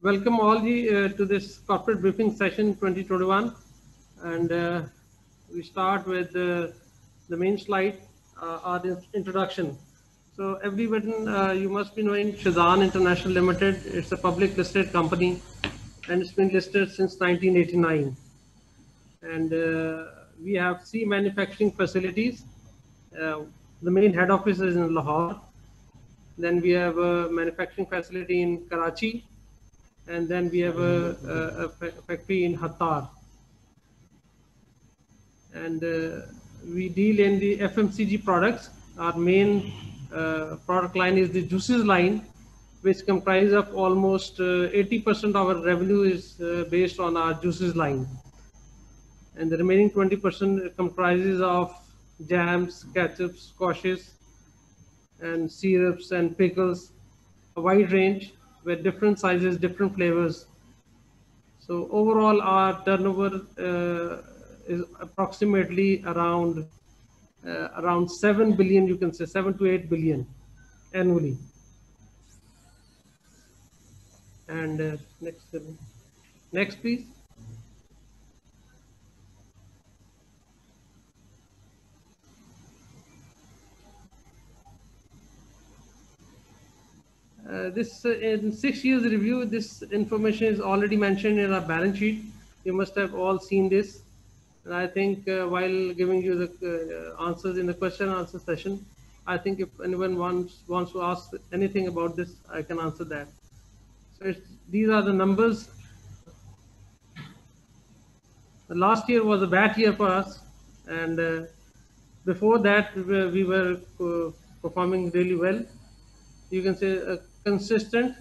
Welcome all to this corporate briefing session 2021, and we start with the main slide, our introduction. So everyone, you must be knowing Shazan International Limited. It's a public listed company, and it's been listed since 1989. And we have 3 manufacturing facilities. Uh, the main head office is in Lahore. Then we have a manufacturing facility in Karachi, and then we have a factory in Hattar. And we deal in the FMCG products. Our main product line is the juices line, which comprises of almost 80% of our revenue is based on our juices line. And the remaining 20% comprises of jams, ketchups, squashes, and syrups and pickles, a wide range with different sizes, different flavors. So overall, our turnover is approximately around 7 billion. You can say 7 to 8 billion annually. And next, please. This in 6 years review, this information is already mentioned in our balance sheet. You must have all seen this. And I think while giving you the answers in the question and answer session, I think if anyone wants to ask anything about this, I can answer that. So these are the numbers. The last year was a bad year for us, and before that we were performing really well. You can say consistent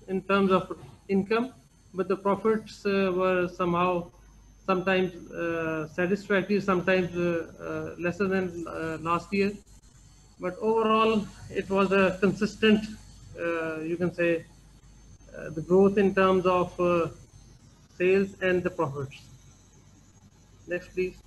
in terms of income, but the profits were sometimes satisfactory, sometimes lesser than last year. But overall, it was a consistent, you can say, the growth in terms of sales and the profits. Next, please.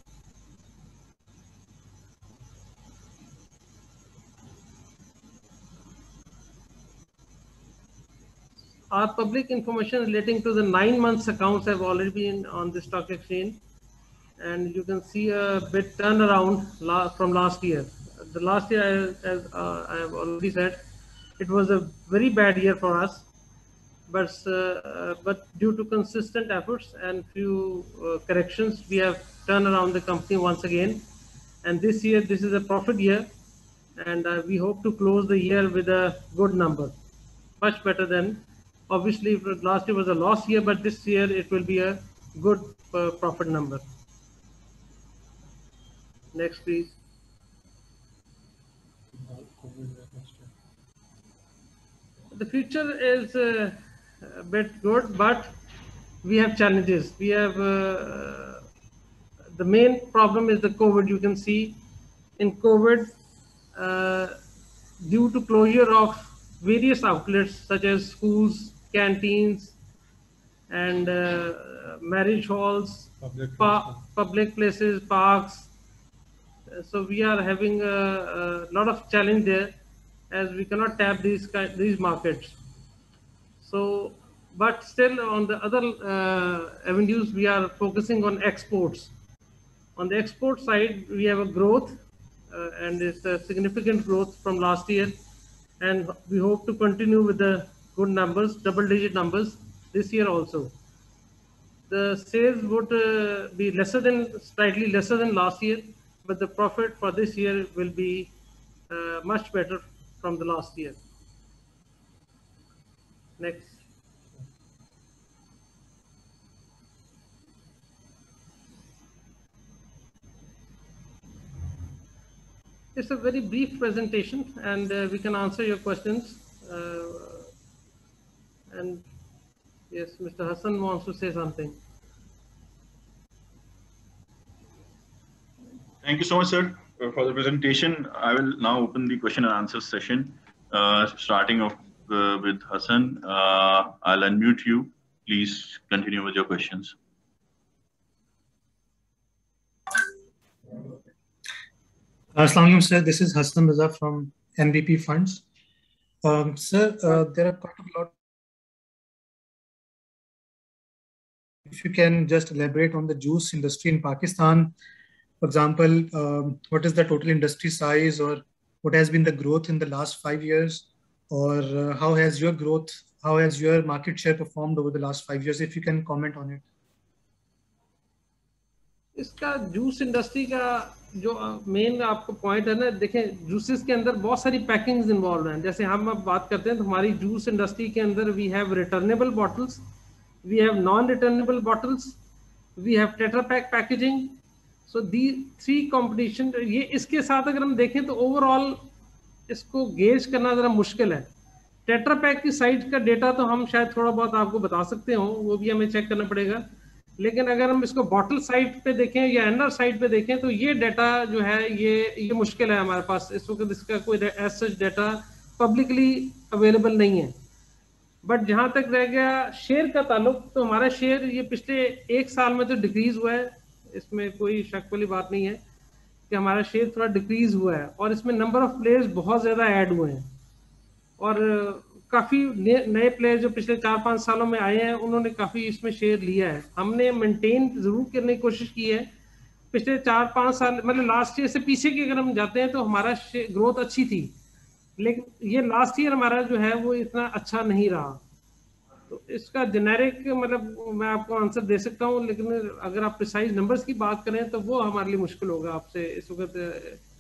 Our public information relating to the 9 months accounts have already been on the stock exchange, and you can see a bit turnaround from last year. The last year, as I have already said, it was a very bad year for us, but due to consistent efforts and few corrections, we have turned around the company once again. And this year, this is a profit year, and we hope to close the year with a good number, much better than. Obviously, last year was a loss year, but this year it will be a good profit number. Next, please. The future is a bit good, but we have challenges. We have the main problem is the COVID. You can see in COVID, uh, due to closure of various outlets such as schools, canteens, and marriage halls, public places, parks. So we are having a lot of challenge there, as we cannot tap these markets. So, but still on the other avenues, we are focusing on exports. On the export side, we have a growth, and it's a significant growth from last year, and we hope to continue with the good numbers, double-digit numbers this year also. The sales would be slightly lesser than last year, but the profit for this year will be much better from the last year. Next. It's a very brief presentation, and we can answer your questions. And yes, Mr. Hassan wants to say something. Thank you so much, sir, for the presentation. I will now open the question and answer session, starting off with Hassan. I'll unmute you. Please continue with your questions. Assalamu alaikum, sir. This is Hassan Raza from NBP Funds. Sir, there are quite a lot if you can just elaborate on the juice industry in Pakistan. For example, what is the total industry size, or what has been the growth in the last 5 years, or how has your market share performed over the last 5 years? If you can comment on it. इसका juice industry का जो main आपको point है ना, देखें juices के अंदर बहुत सारी पैकिंग्स इन्वॉल्व हैं. जैसे हम अब बात करते हैं तो हमारी जूस इंडस्ट्री के अंदर we have returnable bottles, we have non returnable bottles, we have Tetra Pak packaging. So the 3 competition. ये इसके साथ अगर हम देखें तो ओवरऑल इसको गेज करना ज़रा मुश्किल है. टेट्रा पैक की साइड का डेटा तो हम शायद थोड़ा बहुत आपको बता सकते हो, वो भी हमें चेक करना पड़ेगा. लेकिन अगर हम इसको बॉटल साइड पे देखें या एंडर साइड पे देखें तो ये डाटा जो है ये मुश्किल है हमारे पास इस वक्त. इसका कोई as such data publicly available नहीं है. बट जहाँ तक रह गया शेयर का ताल्लुक, तो हमारा शेयर ये पिछले 1 साल में तो डिक्रीज हुआ है. इसमें कोई शक वाली बात नहीं है कि हमारा शेयर थोड़ा डिक्रीज हुआ है. और इसमें नंबर ऑफ प्लेयर्स बहुत ज़्यादा ऐड हुए हैं और काफ़ी नए प्लेयर जो पिछले 4-5 सालों में आए हैं उन्होंने काफ़ी इसमें शेयर लिया है. हमने मेंटेन ज़रूर करने की कोशिश की है. पिछले 4-5 साल मतलब लास्ट ईयर से पीछे की अगर हम जाते हैं तो हमारा ग्रोथ अच्छी थी, लेकिन ये लास्ट ईयर हमारा जो है वो इतना अच्छा नहीं रहा. तो इसका जेनेरिक मतलब मैं आपको आंसर दे सकता हूँ, लेकिन अगर आप प्रिसाइज नंबर्स की बात करें तो वो हमारे लिए मुश्किल होगा आपसे इस वक्त.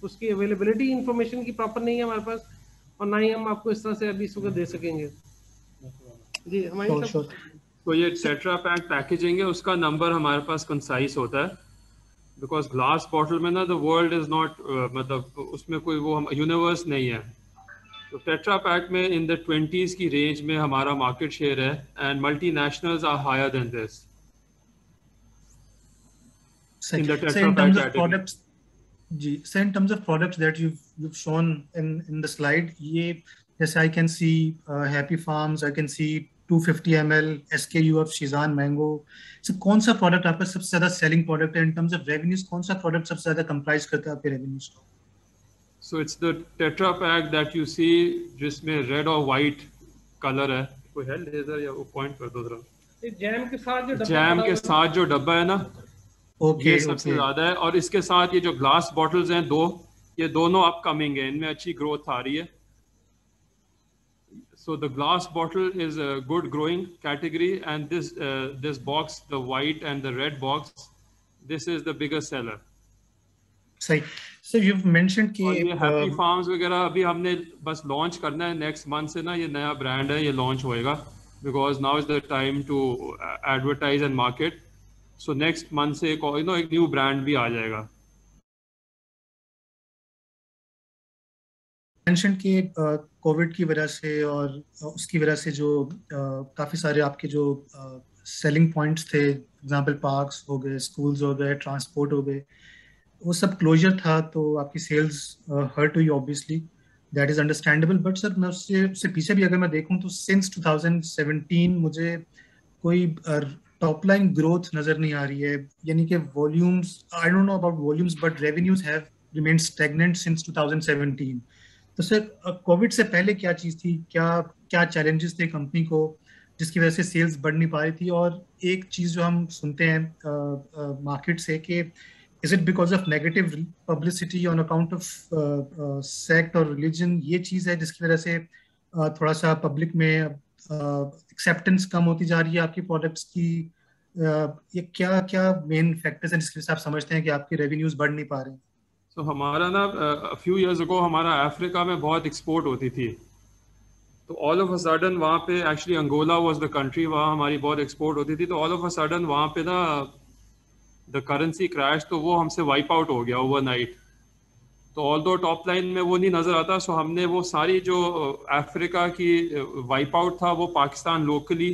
उसकी अवेलेबिलिटी इंफॉर्मेशन की प्रॉपर नहीं है हमारे पास और ना ही हम आपको इस तरह से अभी इस वक्त दे सकेंगे. जी हमारी सब तो ये टेट्रा पैक पैकेजिंग है, उसका नंबर हमारे पास कंसाइज होता है. बिकॉज ग्लास बॉटल में ना द वर्ल्ड इज नॉट मतलब उसमें कोई वो यूनिवर्स नहीं है. तो टेट्रा पैक में इन द 20s की रेंज में हमारा मार्केट शेयर है and multinationals are higher than this in the Tetra Pak category. जी sir, in terms of products that you've shown in the slide, ये जैसे I can see Happy Farms, I can see 250 ml SKU of Shizan Mango. So कौन सा product आपका सबसे ज्यादा selling product है? इन terms of revenues कौन सा प्रोडक्ट सबसे ज्यादा कंप्राइज करता है आपके रेवेन्यूज को? So it's the Tetra Pak that you see जिसमें रेड और वाइट कलर है. कोई है लेजर या वो पॉइंट कर दो जरा. जैम के साथ जो डब्बा है ना, ये सबसे ज्यादा है. और इसके साथ ये जो ग्लास बॉटल्स हैं ये दोनों अपकमिंग है, इनमें अच्छी ग्रोथ आ रही है. So the glass bottle is a good growing category, and this box, the white and the red box, this is the biggest seller. सही. So you've mentioned कि ये हैप्पी फार्म्स वगैरह अभी हमने बस लॉन्च करना है नेक्स्ट मंथ से ना. ये नया ब्रांड है, ये लॉन्च होएगा because now is the time to advertise and market. So next month से एक न्यू ब्रांड भी आ जाएगा. मेंशन कि कोविड की वजह से और उसकी वजह से जो काफ़ी सारे आपके जो सेलिंग पॉइंट्स थे, एग्जांपल पार्क्स हो गए, स्कूल्स हो गए, ट्रांसपोर्ट हो गए, वो सब क्लोजर था, तो आपकी सेल्स हर्ट हुई obviously. That is understandable. But sir मैं उससे पीछे भी अगर मैं देखूं तो सिंस 2017 मुझे कोई टॉप लाइन ग्रोथ नज़र नहीं आ रही है. यानी कि volumes, I don't know about volumes, but revenues have remained stagnant since 2017. तो सर कोविड से पहले क्या चीज़ थी, क्या चैलेंजेस थे कंपनी को जिसकी वजह से सेल्स बढ़ नहीं पा रही थी? और एक चीज़ जो हम सुनते हैं मार्केट से कि is it because of negative publicity on account of sect और रिलीजन, ये चीज़ है जिसकी वजह से थोड़ा सा पब्लिक में एक्सेप्टेंस कम होती जा रही है आपकी प्रोडक्ट्स की? ये क्या मेन फैक्टर्स हैं जिसकी वजह से आप समझते हैं कि आपकी रेवेन्यूज बढ़ नहीं पा रहे हैं? तो हमारा ना फ्यू इयर्स अगो हमारा अफ्रीका में बहुत एक्सपोर्ट होती थी. तो ऑल ऑफ अ सडन वहाँ पे actually Angola was the country, वहाँ हमारी बहुत एक्सपोर्ट होती थी. तो ऑल ऑफ अ सडन वहाँ पे ना द करेंसी क्रैश, तो वो हमसे वाइप आउट हो गया ओवरनाइट. तो ऑल दो टॉप लाइन में वो नहीं नज़र आता. सो हमने वो सारी जो अफ्रीका की वाइप आउट था वो पाकिस्तान लोकली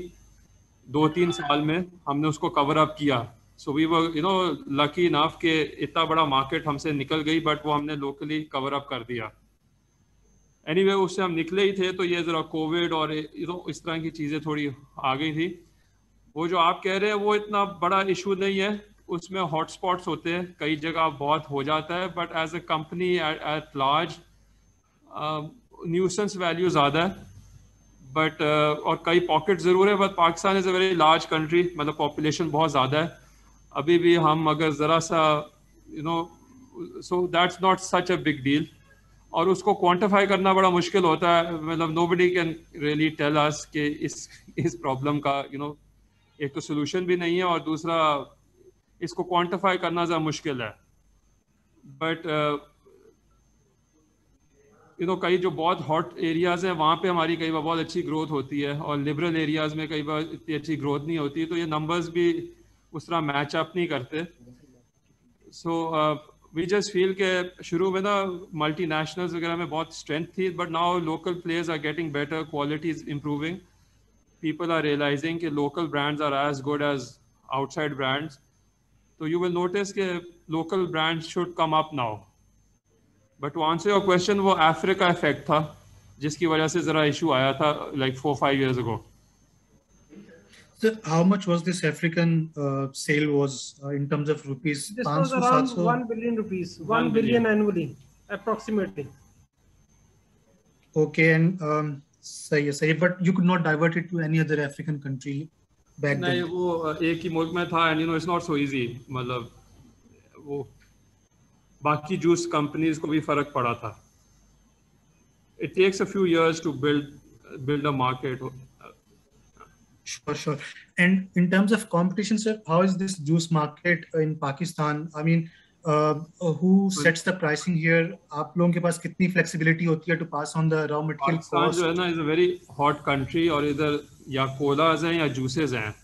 2-3 साल में हमने उसको कवर अप किया. So we were lucky enough के इतना बड़ा मार्केट हमसे निकल गई, बट वो हमने लोकली कवर अप कर दिया. एनीवे उससे हम निकले ही थे, तो ये ज़रा कोविड और इस तरह की चीज़ें थोड़ी आ गई थी. वो जो आप कह रहे हैं वो इतना बड़ा इशू नहीं है. उसमें हॉटस्पॉट्स होते हैं, कई जगह बहुत हो जाता है, but as a company at large nuisance value ज़्यादा है. बट और कई पॉकेट ज़रूर है, but Pakistan is a very large country, मतलब पॉपुलेशन बहुत ज़्यादा है। अभी भी हम अगर ज़रा सा so that's not such a big deal, और उसको क्वांटिफाई करना बड़ा मुश्किल होता है। मतलब nobody can really tell us कि इस प्रॉब्लम का एक तो सोल्यूशन भी नहीं है, और दूसरा इसको क्वांटिफाई करना ज़रा मुश्किल है। बट कई जो बहुत हॉट एरियाज़ हैं वहाँ पे हमारी कई बार बहुत अच्छी ग्रोथ होती है, और लिबरल एरियाज़ में कई बार इतनी अच्छी ग्रोथ नहीं होती, तो ये नंबर्स भी उस तरह मैच अप नहीं करते। सो वी जस्ट फील के शुरू में ना मल्टी नेशनल्स वगैरह में बहुत स्ट्रेंथ थी, but now local players are getting better, quality is improving, people are realizing कि local brands are as good as outside brands. So you will notice कि local brands should come up now. But to answer your question, वो Africa effect था जिसकी वजह से ज़रा issue आया था like 4-5 years ago. So how much was this African sale was in terms of rupees? This was around 1 billion rupees, 1 billion annually, approximately. Okay, and सही, but you could not divert it to any other African country back then. नहीं, वो एक ही मुल्क में था, and it's not so easy. मतलब वो बाकी जूस कंपनीज को भी फर्क पड़ा था. It takes a few years to build a market. Sure. And in terms of competition, sir, how is this juice market in Pakistan? I mean, who sets the pricing here? आप लोगों के पास कितनी flexibility होती है to pass on the raw material cost? Pakistan जो है ना is a very hot country, और इधर या कोलाज हैं या जूसेस हैं,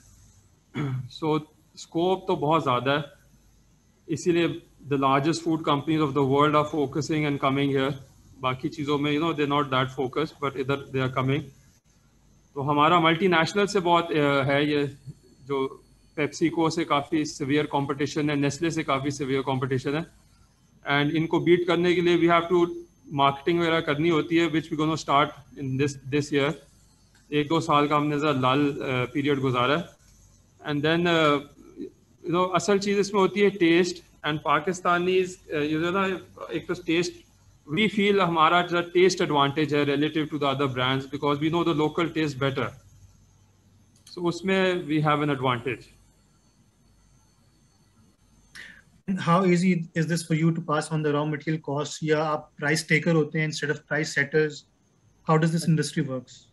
so scope तो बहुत ज़्यादा है, इसीलिए the largest food companies of the world are focusing and coming here. बाकी चीज़ों में they're not that focused, but इधर they are coming. तो हमारा मल्टीनेशनल से बहुत है, ये जो पेप्सिको से काफ़ी सिवियर कंपटीशन है, नेस्ले से काफ़ी सिवियर कंपटीशन है, एंड इनको बीट करने के लिए वी हैव टू मार्केटिंग वगैरह करनी होती है, which we gonna start in this year. 1-2 साल का हमने ज़रा लाल पीरियड गुजारा है, एंड देन असल चीज़ इसमें होती है टेस्ट, एंड पाकिस्तानीज ना एक तो टेस्ट, we feel हमारा जो टेस्ट एडवांटेज है relative to the other brands because we know the local taste better. So उसमें we have an advantage. And how easy is this for you to pass on the raw material costs? या आप price taker होते हैं instead of price setters? How does this industry works?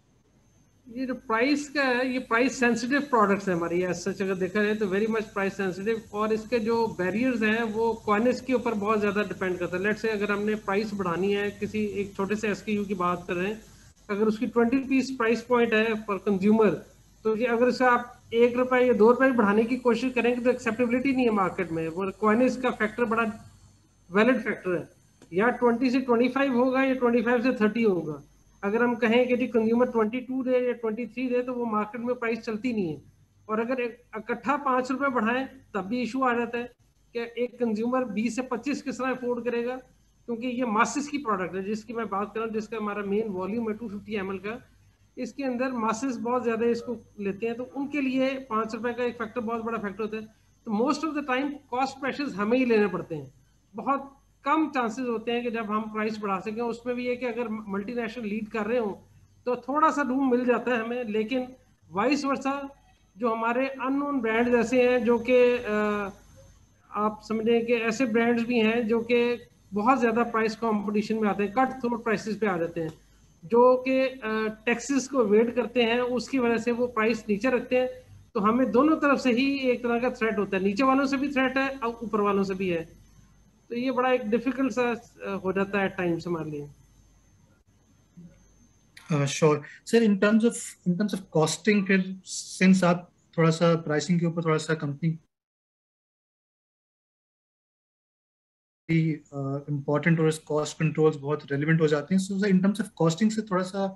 ये जो price का है, ये प्राइस सेंसिटिव प्रोडक्ट्स है हमारी, सच अगर देखा जाए तो वेरी मच प्राइस सेंसिटिव, और इसके जो बैरियर्स हैं वो क्वानिस के ऊपर बहुत ज़्यादा डिपेंड करता है. लेट्स से अगर हमने प्राइस बढ़ानी है, किसी एक छोटे से SKU की बात कर रहे हैं, अगर उसकी 20 रुपीज़ प्राइस पॉइंट है फॉर कंज्यूमर, तो ये अगर उसका आप 1 रुपये या 2 रुपये बढ़ाने की कोशिश करेंगे तो एक्सेप्टेबिलिटी नहीं है मार्केट में. वो क्वानिस का फैक्टर बड़ा वैलिड फैक्टर है, या 20 से 25 होगा या 25 से 30 होगा. अगर हम कहें कि जी कंज्यूमर 22 दे या 23 दे, तो वो मार्केट में प्राइस चलती नहीं है. और अगर इकट्ठा 5 रुपए बढ़ाएं तब भी इशू आ जाता है कि एक कंज्यूमर 20 से 25 किस तरह अफोर्ड करेगा, क्योंकि ये मासेस की प्रोडक्ट है जिसकी मैं बात कर रहा हूँ, जिसका हमारा मेन वॉल्यूम है 250 ml का. इसके अंदर मासेस बहुत ज़्यादा इसको लेते हैं, तो उनके लिए 5 रुपए का एक फैक्टर बहुत बड़ा फैक्टर होता है. तो most of the time cost pressures हमें ही लेने पड़ते हैं. बहुत कम चांसेस होते हैं कि जब हम प्राइस बढ़ा सकें. उसमें भी है कि अगर मल्टीनेशनल लीड कर रहे हो तो थोड़ा सा रूम मिल जाता है हमें, लेकिन वाइस वर्सा जो हमारे अननोन ब्रांड्स ऐसे हैं जो कि आप समझें कि ऐसे ब्रांड्स भी हैं जो कि बहुत ज़्यादा प्राइस कंपटीशन में आते हैं, कट थ्रोट प्राइसेस पे आ जाते हैं, जो कि टैक्सेस को वेट करते हैं, उसकी वजह से वो प्राइस नीचे रखते हैं. तो हमें दोनों तरफ से ही एक तरह का थ्रेट होता है, नीचे वालों से भी थ्रेट है और ऊपर वालों से भी है. तो ये बड़ा एक डिफिकल्ट सा हो जाता है टाइम्स हमारे लिए. Sure. Sir, in terms of costing, फिर since आप थोड़ा सा pricing के ऊपर थोड़ा सा कंपनी important और cost controls बहुत relevant हो जाते हैं. So in terms of costing से थोड़ा सा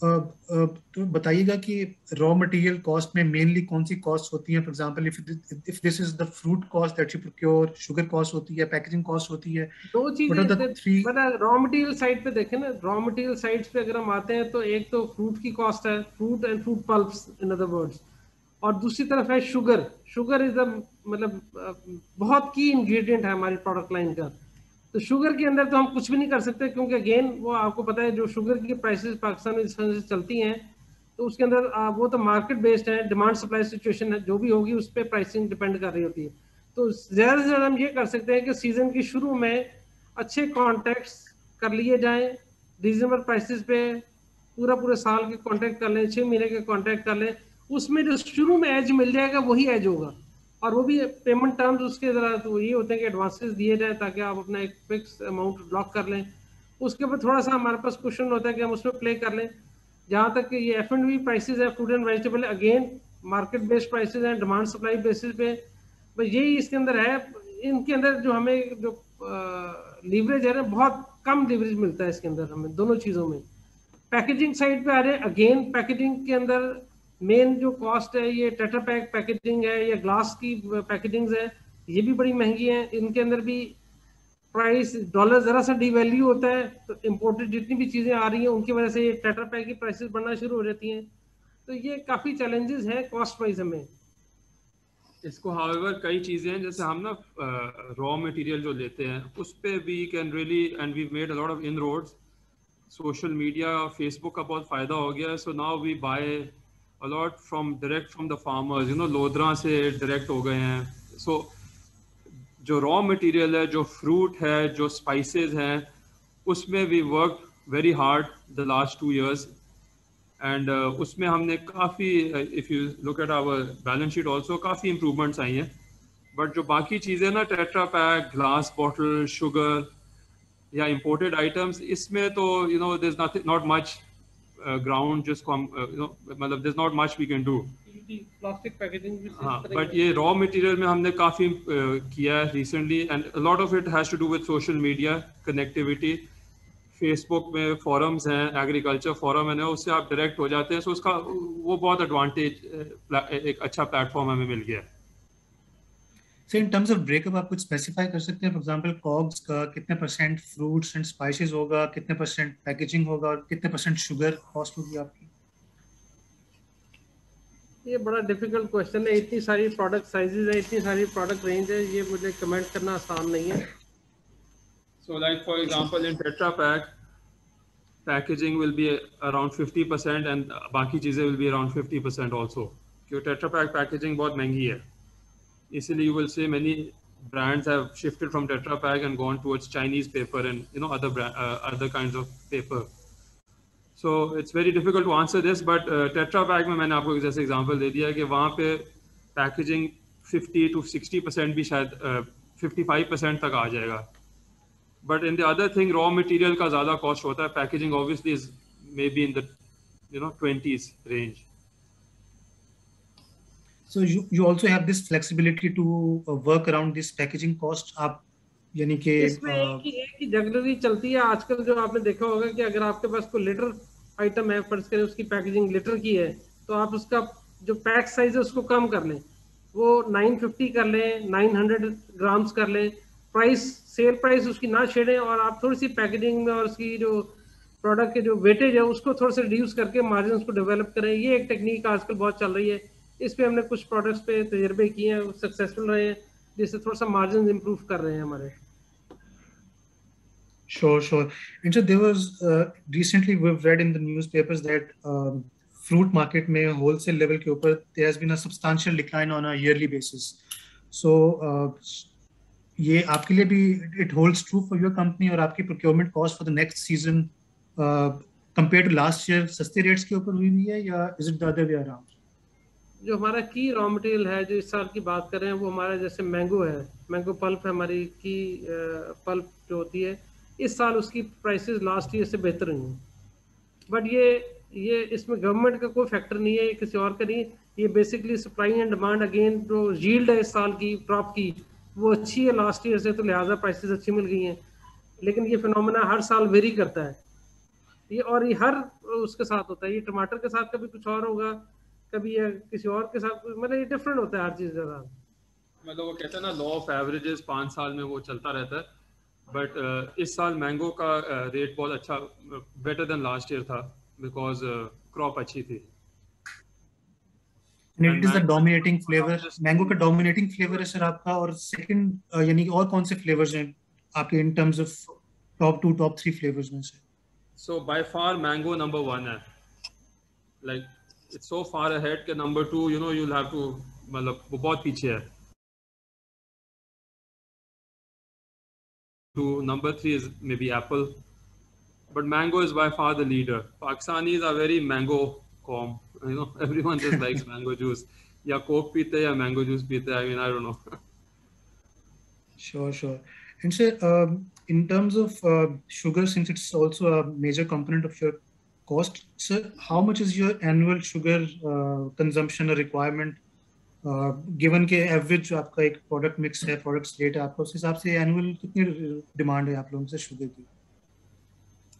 तो बताइएगा कि रॉ मटेरियल कॉस्ट में मेनली कौन सी कॉस्ट होती है. For example if this is the fruit cost that you procure, sugar cost होती है, पैकेजिंग कॉस्ट होती है. दो चीजें पता रॉ मटेरियल साइड पे देखें ना, रॉ मटेरियल साइड्स पे अगर हम आते हैं तो एक तो फ्रूट की कॉस्ट है, fruit and fruit pulps in other words, और दूसरी तरफ है शुगर. शुगर इज द मतलब बहुत की इंग्रेडिएंट है हमारी प्रोडक्ट लाइन का. तो शुगर के अंदर तो हम कुछ भी नहीं कर सकते, क्योंकि अगेन वो आपको पता है जो शुगर की प्राइसेस पाकिस्तान में जिस तरह से चलती हैं, तो उसके अंदर वो तो मार्केट बेस्ड है, डिमांड सप्लाई सिचुएशन है, जो भी होगी उस पर प्राइसिंग डिपेंड कर रही होती है। तो ज़्यादा से ज़्यादा हम ये कर सकते हैं कि सीज़न की शुरू में अच्छे कॉन्ट्रैक्ट्स कर लिए जाएं, रीजनेबल प्राइसेस पे पूरे साल के कॉन्ट्रैक्ट कर लें, 6 महीने के कॉन्ट्रैक्ट कर लें, उसमें जो शुरू में एज मिल जाएगा वही एज होगा। और वो भी पेमेंट टर्म्स उसके ज़रा तो ये होते हैं कि एडवांसेस दिए जाए ताकि आप अपना एक फिक्स अमाउंट ब्लॉक कर लें। उसके ऊपर थोड़ा सा हमारे पास क्वेश्चन होता है कि हम उसमें प्ले कर लें। जहाँ तक कि ये F&B प्राइसेस है, food and vegetable, again market based prices हैं, डिमांड सप्लाई बेसिस पे, बस यही इसके अंदर है। इनके अंदर जो हमें जो लीवरेज है ना, बहुत कम लीवरेज मिलता है इसके अंदर हमें दोनों चीज़ों में। पैकेजिंग साइड पे आ रहे हैं, अगेन पैकेजिंग के अंदर मेन जो कॉस्ट है ये टेट्रा पैक पैकेजिंग है या ग्लास की पैकेजिंग है, ये भी बड़ी महंगी है। इनके अंदर भी प्राइस डॉलर जरा सा डिवैल्यू होता है तो इम्पोर्टेड जितनी भी चीज़ें आ रही हैं उनकी वजह से ये टेट्रा पैक की प्राइसेस बढ़ना शुरू हो जाती हैं। तो ये काफ़ी चैलेंजेस हैं कॉस्ट वाइज हमें इसको। हाउएवर कई चीज़ें हैं, जैसे हम ना रॉ मटेरियल जो लेते हैं उस पे we can really and we made a lot of inroads. Social media और फेसबुक का बहुत फ़ायदा हो गया है। So now we buy a lot from direct from the farmers, लोधरा से डायरेक्ट हो गए हैं। सो जो रॉ मटेरियल है, जो फ्रूट है, जो स्पाइसेस हैं, उसमें we work very hard the last 2 years and उसमें हमने काफ़ी, if you look at our balance sheet also, काफ़ी इम्प्रूवमेंट्स आई हैं। बट जो बाकी चीज़ें ना, Tetra Pak, glass bottle, sugar या इम्पोर्टेड आइटम्स, इसमें तो there is not much ground जिसको हम मतलब there is not much we can do. Plastic packaging भी। हाँ, बट ये रॉ मटेरियल में हमने काफ़ी किया है recently and a lot of it has to do with social media connectivity. Facebook में फॉरम्स हैं, एग्रीकल्चर फॉरम है ना, उससे आप डायरेक्ट हो जाते हैं। सो उसका वो बहुत एडवांटेज, एक अच्छा प्लेटफॉर्म हमें मिल गया है। सो इन टर्म्स ऑफ ब्रेकअप आप कुछ स्पेसिफाई कर सकते हैं? फॉर एग्जांपल कॉग्स का कितने परसेंट फ्रूट्स एंड स्पाइसेस होगा, कितने परसेंट पैकेजिंग होगा और कितने परसेंट शुगर कॉस्ट होगी आपकी? ये बड़ा डिफिकल्ट क्वेश्चन है, इतनी सारी प्रोडक्ट साइजेस है, इतनी सारी प्रोडक्ट रेंज है, ये मुझे कमेंट करना आसान नहीं है। So like for example in Tetra Pak, packaging will be around 50% and बाकी चीज़ें will be around 50% also, क्योंकि Tetra Pak packaging बहुत महंगी है, इसीलिए you will see many brands have shifted from Tetra Pak and gone towards Chinese paper and other kinds of paper. So it's very difficult to answer this, but Tetra Pak में मैंने आपको जैसे example दे दिया कि वहाँ पे packaging 50 to 60% भी शायद 55% तक आ जाएगा। But in the other thing, raw material का ज़्यादा कॉस्ट होता है। Packaging obviously is maybe in the 20s range. So you also have this flexibility to work around this packaging cost. आप यानी कि इसमें एक ही जनरली चलती है आजकल, जो आपने देखा होगा कि अगर आपके पास कोई लीटर आइटम है, फर्ज करें उसकी पैकेजिंग लीटर की है, तो आप उसका जो पैक साइज है उसको कम कर लें, वो 950 कर लें, 900 ग्राम्स कर लें, प्राइस सेल प्राइस उसकी ना छेड़ें, और आप थोड़ी सी पैकेजिंग में और उसकी जो प्रोडक्ट के जो वेटेज है उसको थोड़ा सा रिड्यूस करके मार्जिन को डेवलप करें। ये एक टेक्निक आजकल बहुत चल रही है, इस पे हमने कुछ प्रोडक्ट्स पे तजर्बे किए हैं, सक्सेसफुल रहे हैं, जिससे थोड़ा सा मार्जिन इंप्रूव कर रहे हैं हमारे। Sure. And so there was recently we've read in the newspapers that fruit market में wholesale level के ऊपर there has been a substantial decline on a yearly basis. So ये आपके लिए भी it holds true for your company, और आपकी procurement cost for the next season compared to last year सस्ते rates के ऊपर हुई भी है, या is it the other way around? जो हमारा की रॉ मटेरियल है, जो इस साल की बात कर रहे हैं, वो हमारा जैसे मैंगो है, मैंगो पल्प है, हमारी की पल्प जो होती है, इस साल उसकी प्राइसेस लास्ट ईयर से बेहतर हुई हैं। बट ये इसमें गवर्नमेंट का कोई फैक्टर नहीं है, ये किसी और का नहीं, ये basically supply and demand, again जो यील्ड है इस साल की क्रॉप की वो अच्छी है लास्ट ईयर से, तो लिहाजा प्राइसेस अच्छी मिल गई हैं। लेकिन ये फिनोमेना हर साल वेरी करता है, ये हर उसके साथ होता है। ये टमाटर के साथ कभी कुछ और होगा, कभी किसी और के साथ, मतलब ये डिफरेंट होता है हर चीज़ के साथ। मतलब वो कहते हैं ना, लॉ ऑफ एवरेजेस 5 साल में वो चलता रहता है। बट इस साल मैंगो का रेट बहुत अच्छा, बेटर देन लास्ट ईयर था, बिकॉज क्रॉप अच्छी थी। And it is the dominating flavor, mango का dominating flavor है सर आपका, और second यानी और कौन से flavors हैं आपके in terms of top 2 top 3 flavors में से? So by far mango number 1 है, like it's so far ahead कि number 2 you know you'll have to मतलब वो बहुत पीछे है. Number 3 is maybe Apple, but mango is by far the leader. Pakistanis are very mango calm. You know, everyone just likes mango juice. या coke पीते या mango juice पीते. I mean, I don't know. Sure. And so, in terms of sugar, since it's also a major component of your cost, so how much is your annual sugar consumption or requirement? Given के average आपका एक product mix है, product rate है, आपका उस हिसाब से annual कितनी डिमांड है आप लोगों से शुगर की?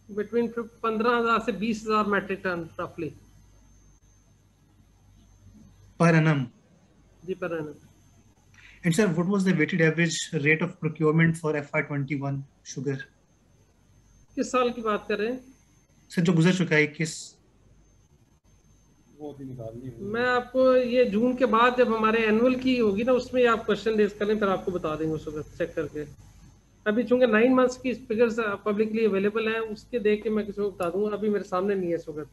बिटवीन 15,000 से 20,000 मेट्रिक टन रफली पर एनम. जी, per annum. And sir, what was the weighted average rate of procurement for FY21 sugar? किस साल की बात कर रहे हैं सर जो गुजर चुका है 21? मैं आपको ये जून के बाद जब हमारे एनुअल की होगी ना उसमें आप क्वेश्चन रेज करें फिर आपको बता देंगे उसको चेक करके. अभी चूंकि 9 मंथ्स की फिगर्स पब्लिकली अवेलेबल हैं उसके देख के मैं किसी को बता दूंगा. अभी मेरे सामने नहीं है इस वक्त.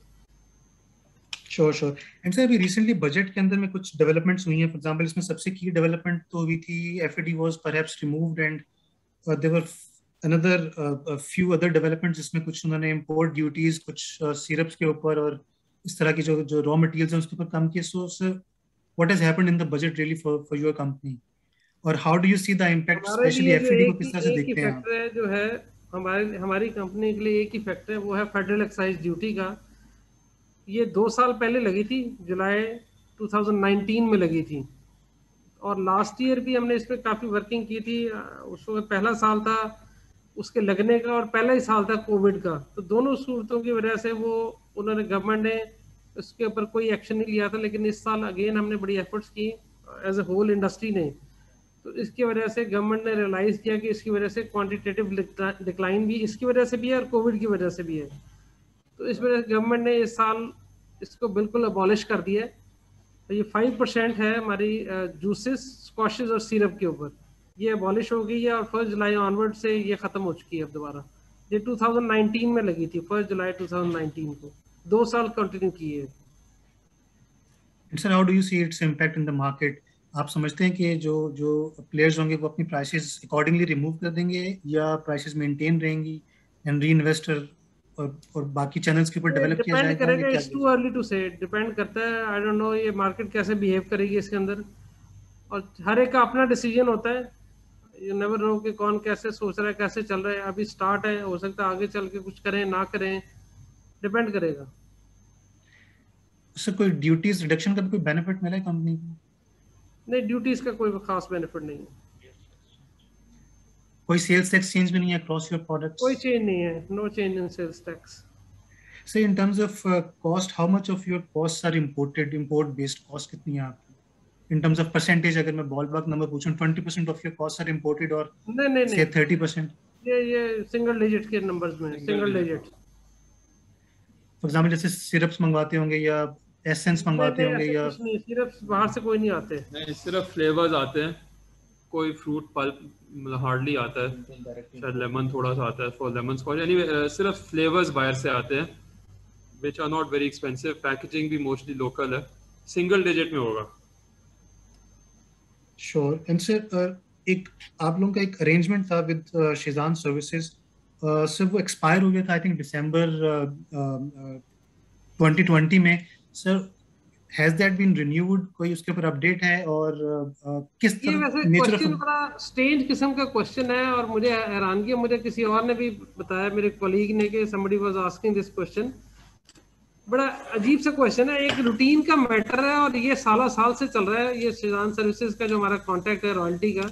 श्योर. एंड सर अभी रिसेंटली बजट के अंदर में कुछ डेवलपमेंट्स हुई हैं. फॉर एग्जांपल इसमें सबसे की डेवलपमेंट तो हुई थी FAD was perhaps removed and there were another few other developments जिसमें कुछ उन्होंने इंपोर्ट ड्यूटीज कुछ सिरप्स के ऊपर और इस तरह की जो रॉ मटेरियल्स हैं उसके ऊपर कम किए. So sir what has happened in the budget really for your company और how do you see the impact specially FAD को किस तरह से देखते हैं आप? फैक्टर है जो है हमारी कंपनी के लिए एक ही फैक्टर है, वो है फेडरल एक्साइज ड्यूटी का. ये 2 साल पहले लगी थी, जुलाई 2019 में लगी थी और लास्ट ईयर भी हमने इस पर काफ़ी वर्किंग की थी. उस वक्त पहला साल था उसके लगने का और पहला ही साल था कोविड का. तो दोनों सूरतों की वजह से वो उन्होंने गवर्नमेंट ने उसके ऊपर कोई एक्शन नहीं लिया था. लेकिन इस साल अगेन हमने बड़ी एफर्ट्स की एज ए होल इंडस्ट्री ने. तो इसकी वजह से गवर्नमेंट ने रियलाइज़ किया कि इसकी वजह से क्वांटिटेटिव डिक्लाइन भी इसकी वजह से भी है और कोविड की वजह से भी है. तो इस वजह से गवर्नमेंट ने इस साल इसको बिल्कुल अबॉलिश कर दिया है. तो ये 5% है हमारी जूसेस, स्क्वाशेस और सिरप के ऊपर. ये अबॉलिश हो गई है और 1 जुलाई ऑनवर्ड से ये ख़त्म हो चुकी है अब दोबारा. ये 2019 में लगी थी, 1 जुलाई 2019 को. 2 साल कंटिन्यू की है. Sir how do you see its impact in the market? आप समझते हैं कि जो प्लेयर्स होंगे वो अपनी प्राइसेस अकॉर्डिंगली रिमूव कर देंगे या प्राइसेस मेंटेन रहेंगी एंड री इन्वेस्टर और बाकी चैनल्स के ऊपर डेवलप किया जाएगा? डिपेंड करेगा. इट्स टू अर्ली टू से. डिपेंड करता है. आई डोंट नो ये मार्केट कैसे बिहेव करेगी इसके अंदर और हर एक का अपना डिसीजन होता है. यू नेवर नो कि कौन कैसे सोच रहा है, कैसे चल रहा है. अभी स्टार्ट है, हो सकता है आगे चल के कुछ करें ना करें, डिपेंड करेगा. सर कोई ड्यूटीज रिडक्शन का भी कोई बेनिफिट मिला है कंपनी को? नहीं, ड्यूटीज का कोई खास बेनिफिट नहीं है. कोई सेल्स टैक्स चेंज भी नहीं है अक्रॉस योर प्रोडक्ट्स? कोई चेंज नहीं है. No change in sales tax. Sir in terms of cost how much of your costs are imported? Import based cost कितनी है आपकी इन टर्म्स ऑफ परसेंटेज? अगर मैं बॉलपार्क नंबर पूछूं 20% of your cost are imported और नहीं से 30%? ये सिंगल डिजिट के नंबर्स में. Single digit. फॉर एग्जांपल जैसे सिरप्स मंगवाते होंगे या एसेंस मंगवाते होंगे या सिरप्स बाहर से कोई नहीं आते. नहीं, सिर्फ फ्लेवर्स आते हैं. कोई फ्रूट पल्प मतलब हार्डली आता है. शायद लेमन थोड़ा सा आता है फॉर लेमन स्क्वाश. एनीवे सिर्फ फ्लेवर्स बाहर से आते हैं which are not very expensive. Packaging भी मोस्टली लोकल है. सिंगल डिजिट में होगा. श्योर. एंड सर एक आप लोगों का एक अरेंजमेंट था विद शिजान सर्विसेज. सर वो एक्सपायर हो गया था आई थिंक दिसंबर 2020 में. Sir has that been renewed? कोई उसके ऊपर अपडेट है और किस तरह नेचर ऑफ? क्वेश्चन बड़ा स्ट्रेंज किस्म का क्वेश्चन है और मुझे हैरानगी है. मुझे किसी और ने भी बताया, मेरे कॉलीग ने, कि somebody was asking this question. बड़ा अजीब सा क्वेश्चन है. एक रूटीन का मैटर है और ये साल से चल रहा है. ये शिजान सर्विसेज का जो हमारा कॉन्ट्रैक्ट है रॉयल्टी का,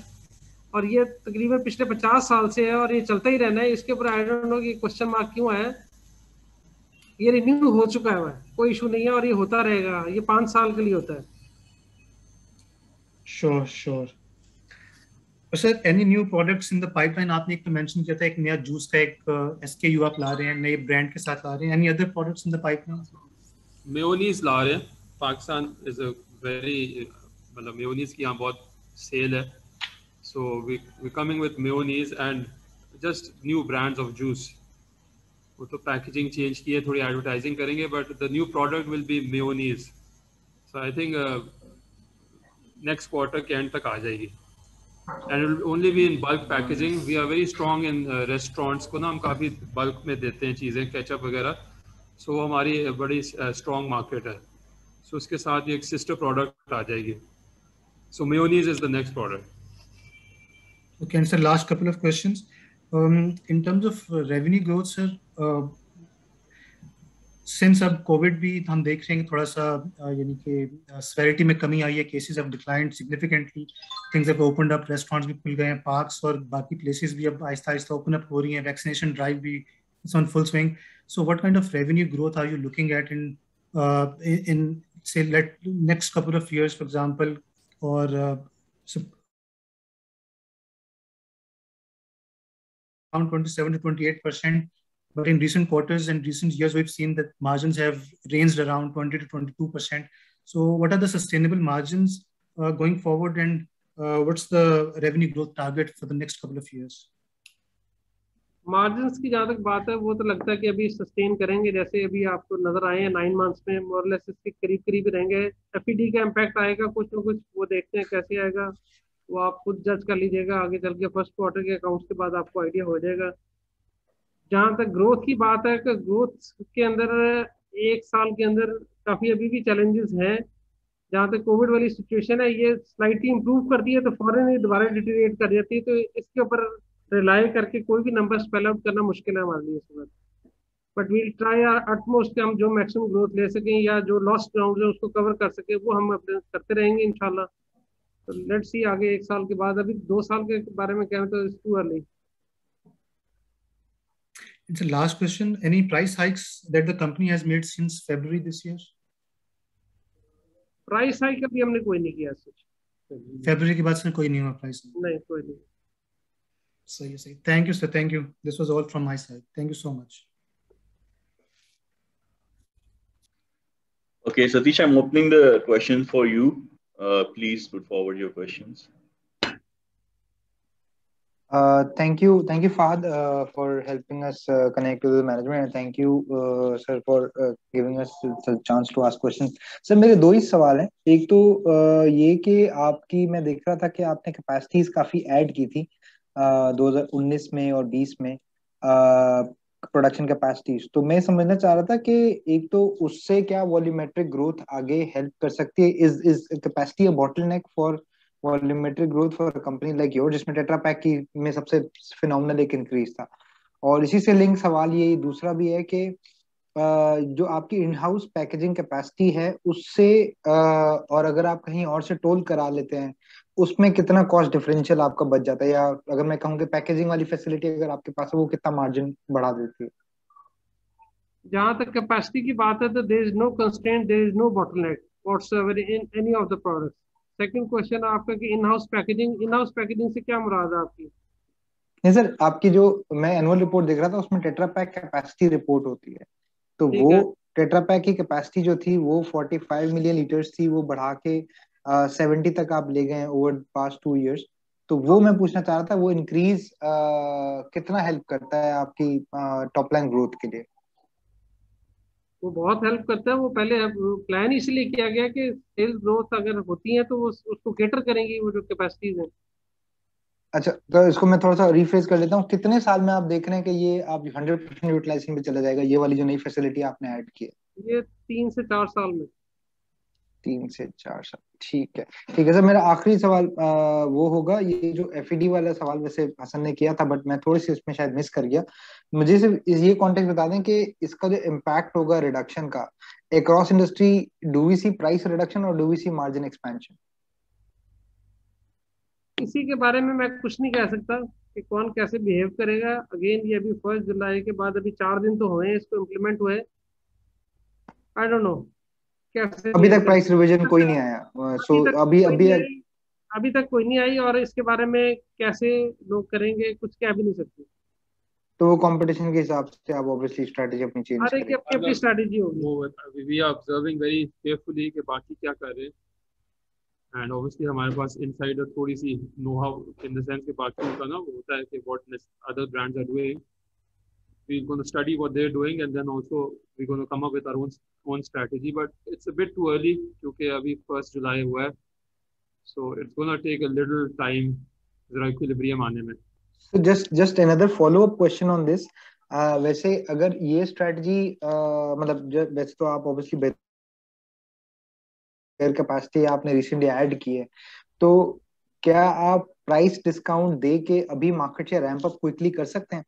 और ये तकरीबन पिछले 50 साल से है और ये चलता ही रहना है. इसके ऊपर आई डोंट नो कि क्वेश्चन मार्क क्यों है. ये रिन्यू हो चुका है, कोई इशू नहीं है और ये होता रहेगा. ये 5 साल के लिए होता है. Sure. Sir any new products in the pipeline? आपने एक तो मेंशन किया था एक नया जूस का एक एसकेयू आप ला रहे हैं, नए ब्रांड के साथ ला रहे हैं. Any other products in the pipeline? Mayonnaise ला रहे हैं. पाकिस्तान इज अ वेरी मतलब मेयोनीज की यहाँ बहुत सेल है. So we coming with mayonnaise and just new brands of juice. वो तो पैकेजिंग चेंज की है, थोड़ी एडवर्टाइजिंग करेंगे, but the new product will be mayonnaise. So I think next quarter के एंड तक आ जाएगी. And it will only be in bulk packaging. We are very strong in restaurants को ना हम काफ़ी bulk में देते हैं चीज़ें, केचप वगैरह. So हमारी बड़ी strong market है. So उसके साथ एक sister product आ जाएगी. So mayonnaise is the next product. Okay, and sir, last couple of questions. In terms of revenue growth, sir, since अब कोविड भी हम देख रहे हैं थोड़ा सा यानी कि सेवेरिटी में कमी आई है, cases have declined significantly, things have opened up, restaurants भी खुल गए हैं, पार्क्स और बाकी प्लेसेस भी अब आहिस्ता आहिस्ता ओपन अप हो रही हैं, वैक्सीनेशन ड्राइव भी is on full swing. So what kind of revenue growth are you looking at in say next couple of years, for example, or around 27 to 28%. But in recent quarters and recent years, we've seen that margins have ranged around 20 to 22%. So what are the sustainable margins going forward, and what's the revenue growth target for the next couple of years? Margins की जहाँ तक बात है वो तो लगता है कि अभी सस्टेन करेंगे, जैसे अभी आपको नजर आए हैं 9 मंथ्स में मोरलेस इसके करीब करीब रहेंगे. एफईडी का इम्पैक्ट आएगा कुछ ना कुछ, वो देखते हैं कैसे आएगा, वो आप खुद जज कर लीजिएगा. आगे चल के फर्स्ट क्वार्टर के अकाउंट्स के बाद आपको आइडिया हो जाएगा. जहाँ तक ग्रोथ की बात है कि ग्रोथ के अंदर एक साल के अंदर काफी अभी भी चैलेंजेस हैं. जहाँ तक कोविड वाली सिचुएशन है ये स्लाइटली इंप्रूव करती है तो फौरन ही दोबारा डिटेरिएट कर जाती है, तो इसके ऊपर रिलाई करके कोई भी नंबर स्पेल आउट करना मुश्किल है हमारे लिए इस वक्त. बट वील ट्राई अटमोस्ट हम जो मैक्सिमम ग्रोथ ले सकें या जो लॉस्ट ग्राउंड है उसको कवर कर सके, वो हम अपने करते रहेंगे इंशाल्लाह. तो लेट्स सी आगे एक साल के बाद. अभी 2 साल के बारे में कहना तो it's too early. It's a last question. Any price hikes that the company has made since February this year? Price hike अभी हमने कोई नहीं किया सच. February के बाद सर कोई नहीं हुआ प्राइस? नहीं, कोई नहीं. सही है, सही. Thank you, sir. Thank you. This was all from my side. Thank you so much. Okay, Satish, I'm opening the question for you. Please put forward your questions. Thank you, Fahad, for helping us connect with the management, and thank you, sir, for giving us the chance to ask questions. Sir मेरे 2 ही सवाल हैं. एक तो ये कि आपकी मैं देख रहा था कि आपने कैपेसिटीज काफी ऐड की थी 2019 में और 20 में प्रोडक्शन कैपेसिटीज. तो मैं समझना चाह रहा था कि एक तो उससे क्या वॉल्यूमेट्रिक ग्रोथ आगे हेल्प कर सकती है? Is capacity a bottleneck for volumetric growth for a company like your, जिसमें टेट्रा पैक की में सबसे फिनोमिनल एक इंक्रीज था? और इसी से लिंक सवाल ये दूसरा भी है कि जो आपकी इन हाउस पैकेजिंग कैपेसिटी है उससे और अगर आप कहीं और से टोल करा लेते हैं उसमें कितना कॉस्ट डिफरेंशियल आपका बच जाता है, या अगर मैं कहूँ कि पैकेजिंग वाली फैसिलिटी अगर आपके पास है वो कितना मार्जिन बढ़ा देती है? जहाँ तक कैपेसिटी की बात है तो there is no constraint, there is no bottleneck whatsoever in any of the products. Second question आपका कि इन हाउस पैकेजिंग से क्या मुराद है आपकी? नहीं सर, आपकी जो मैं एनुअल रिपोर्ट देख रहा था उसमें टेट्रा पैक कैपेसिटी रिपोर्ट होती है, तो वो टेट्रा पैक की कैपेसिटी जो थी वो 45 मिलियन लीटर्स थी, वो बढ़ा के 70 तक आप ले गए ओवर पास्ट 2 इयर्स. तो वो मैं पूछना चाह रहा था वो इंक्रीज कितना हेल्प करता है आपकी टॉप लाइन ग्रोथ के लिए? वो बहुत हेल्प करता है. वो पहले प्लान इसलिए किया गया कि सेल्स ग्रोथ अगर होती है तो वो उसको केटर करेंगी वो जो कैपेसिटीज हैं. अच्छा, तो इसको मैं थोड़ा सा रिफ्रेश कर लेता हूँ. कितने साल में आप देख रहे हैं कि ये आप 100% यूटिलाइजेशन पे चला जाएगा, ये वाली जो नई फैसिलिटी आपने ऐड की है? ये 3 से 4 साल में. 3 से 4 साल, ठीक है. ठीक है सर, मेरा आखिरी सवाल वो होगा, ये जो एफईडी वाला सवाल वैसे हसन ने किया था बट मैं थोड़ी सी इसमें शायद मिस कर गया. मुझे सिर्फ ये कॉन्टेक्स्ट बता दें कि इसका जो इम्पैक्ट होगा रिडक्शन का across industry, do we see price reduction और do we see margin expansion? इसी के बारे में मैं कुछ नहीं कह सकता कि कौन कैसे बिहेव करेगा. अगेन ये अभी 1 जुलाई के बाद अभी 4 दिन तो हुए इसको इम्प्लीमेंट हुए. आई डोंट नो कैसे. अभी तक प्राइस रिवीजन कोई नहीं आया. सो अभी तक कोई नहीं आई और इसके बारे में कैसे लोग करेंगे कुछ कह भी नहीं सकते. तो वो कंपटीशन के हिसाब से आप ऑब्वियसली स्ट्रेटजी अपनी चेंज हर एक की अपनी स्ट्रेटजी होगी. वो we are observing very carefully कि बाकी क्या कर रहे हैं, एंड ऑब्वियसली हमारे पास इनसाइडर थोड़ी सी know how in the sense कि बाकी का ना वो होता है कि what other brands are doing. we're going to study what they're doing, and then also we're going to come up with our own strategy. But it's a bit too early क्योंकि अभी 1st July हुआ है, so it's going to take a little time जरा equilibrium आने में. So just another follow-up question on this. वैसे अगर ये strategy मतलब वैसे तो आप obviously better capacity आपने recently add की है, तो क्या आप price discount दे के अभी market share ramp up quickly कर सकते हैं?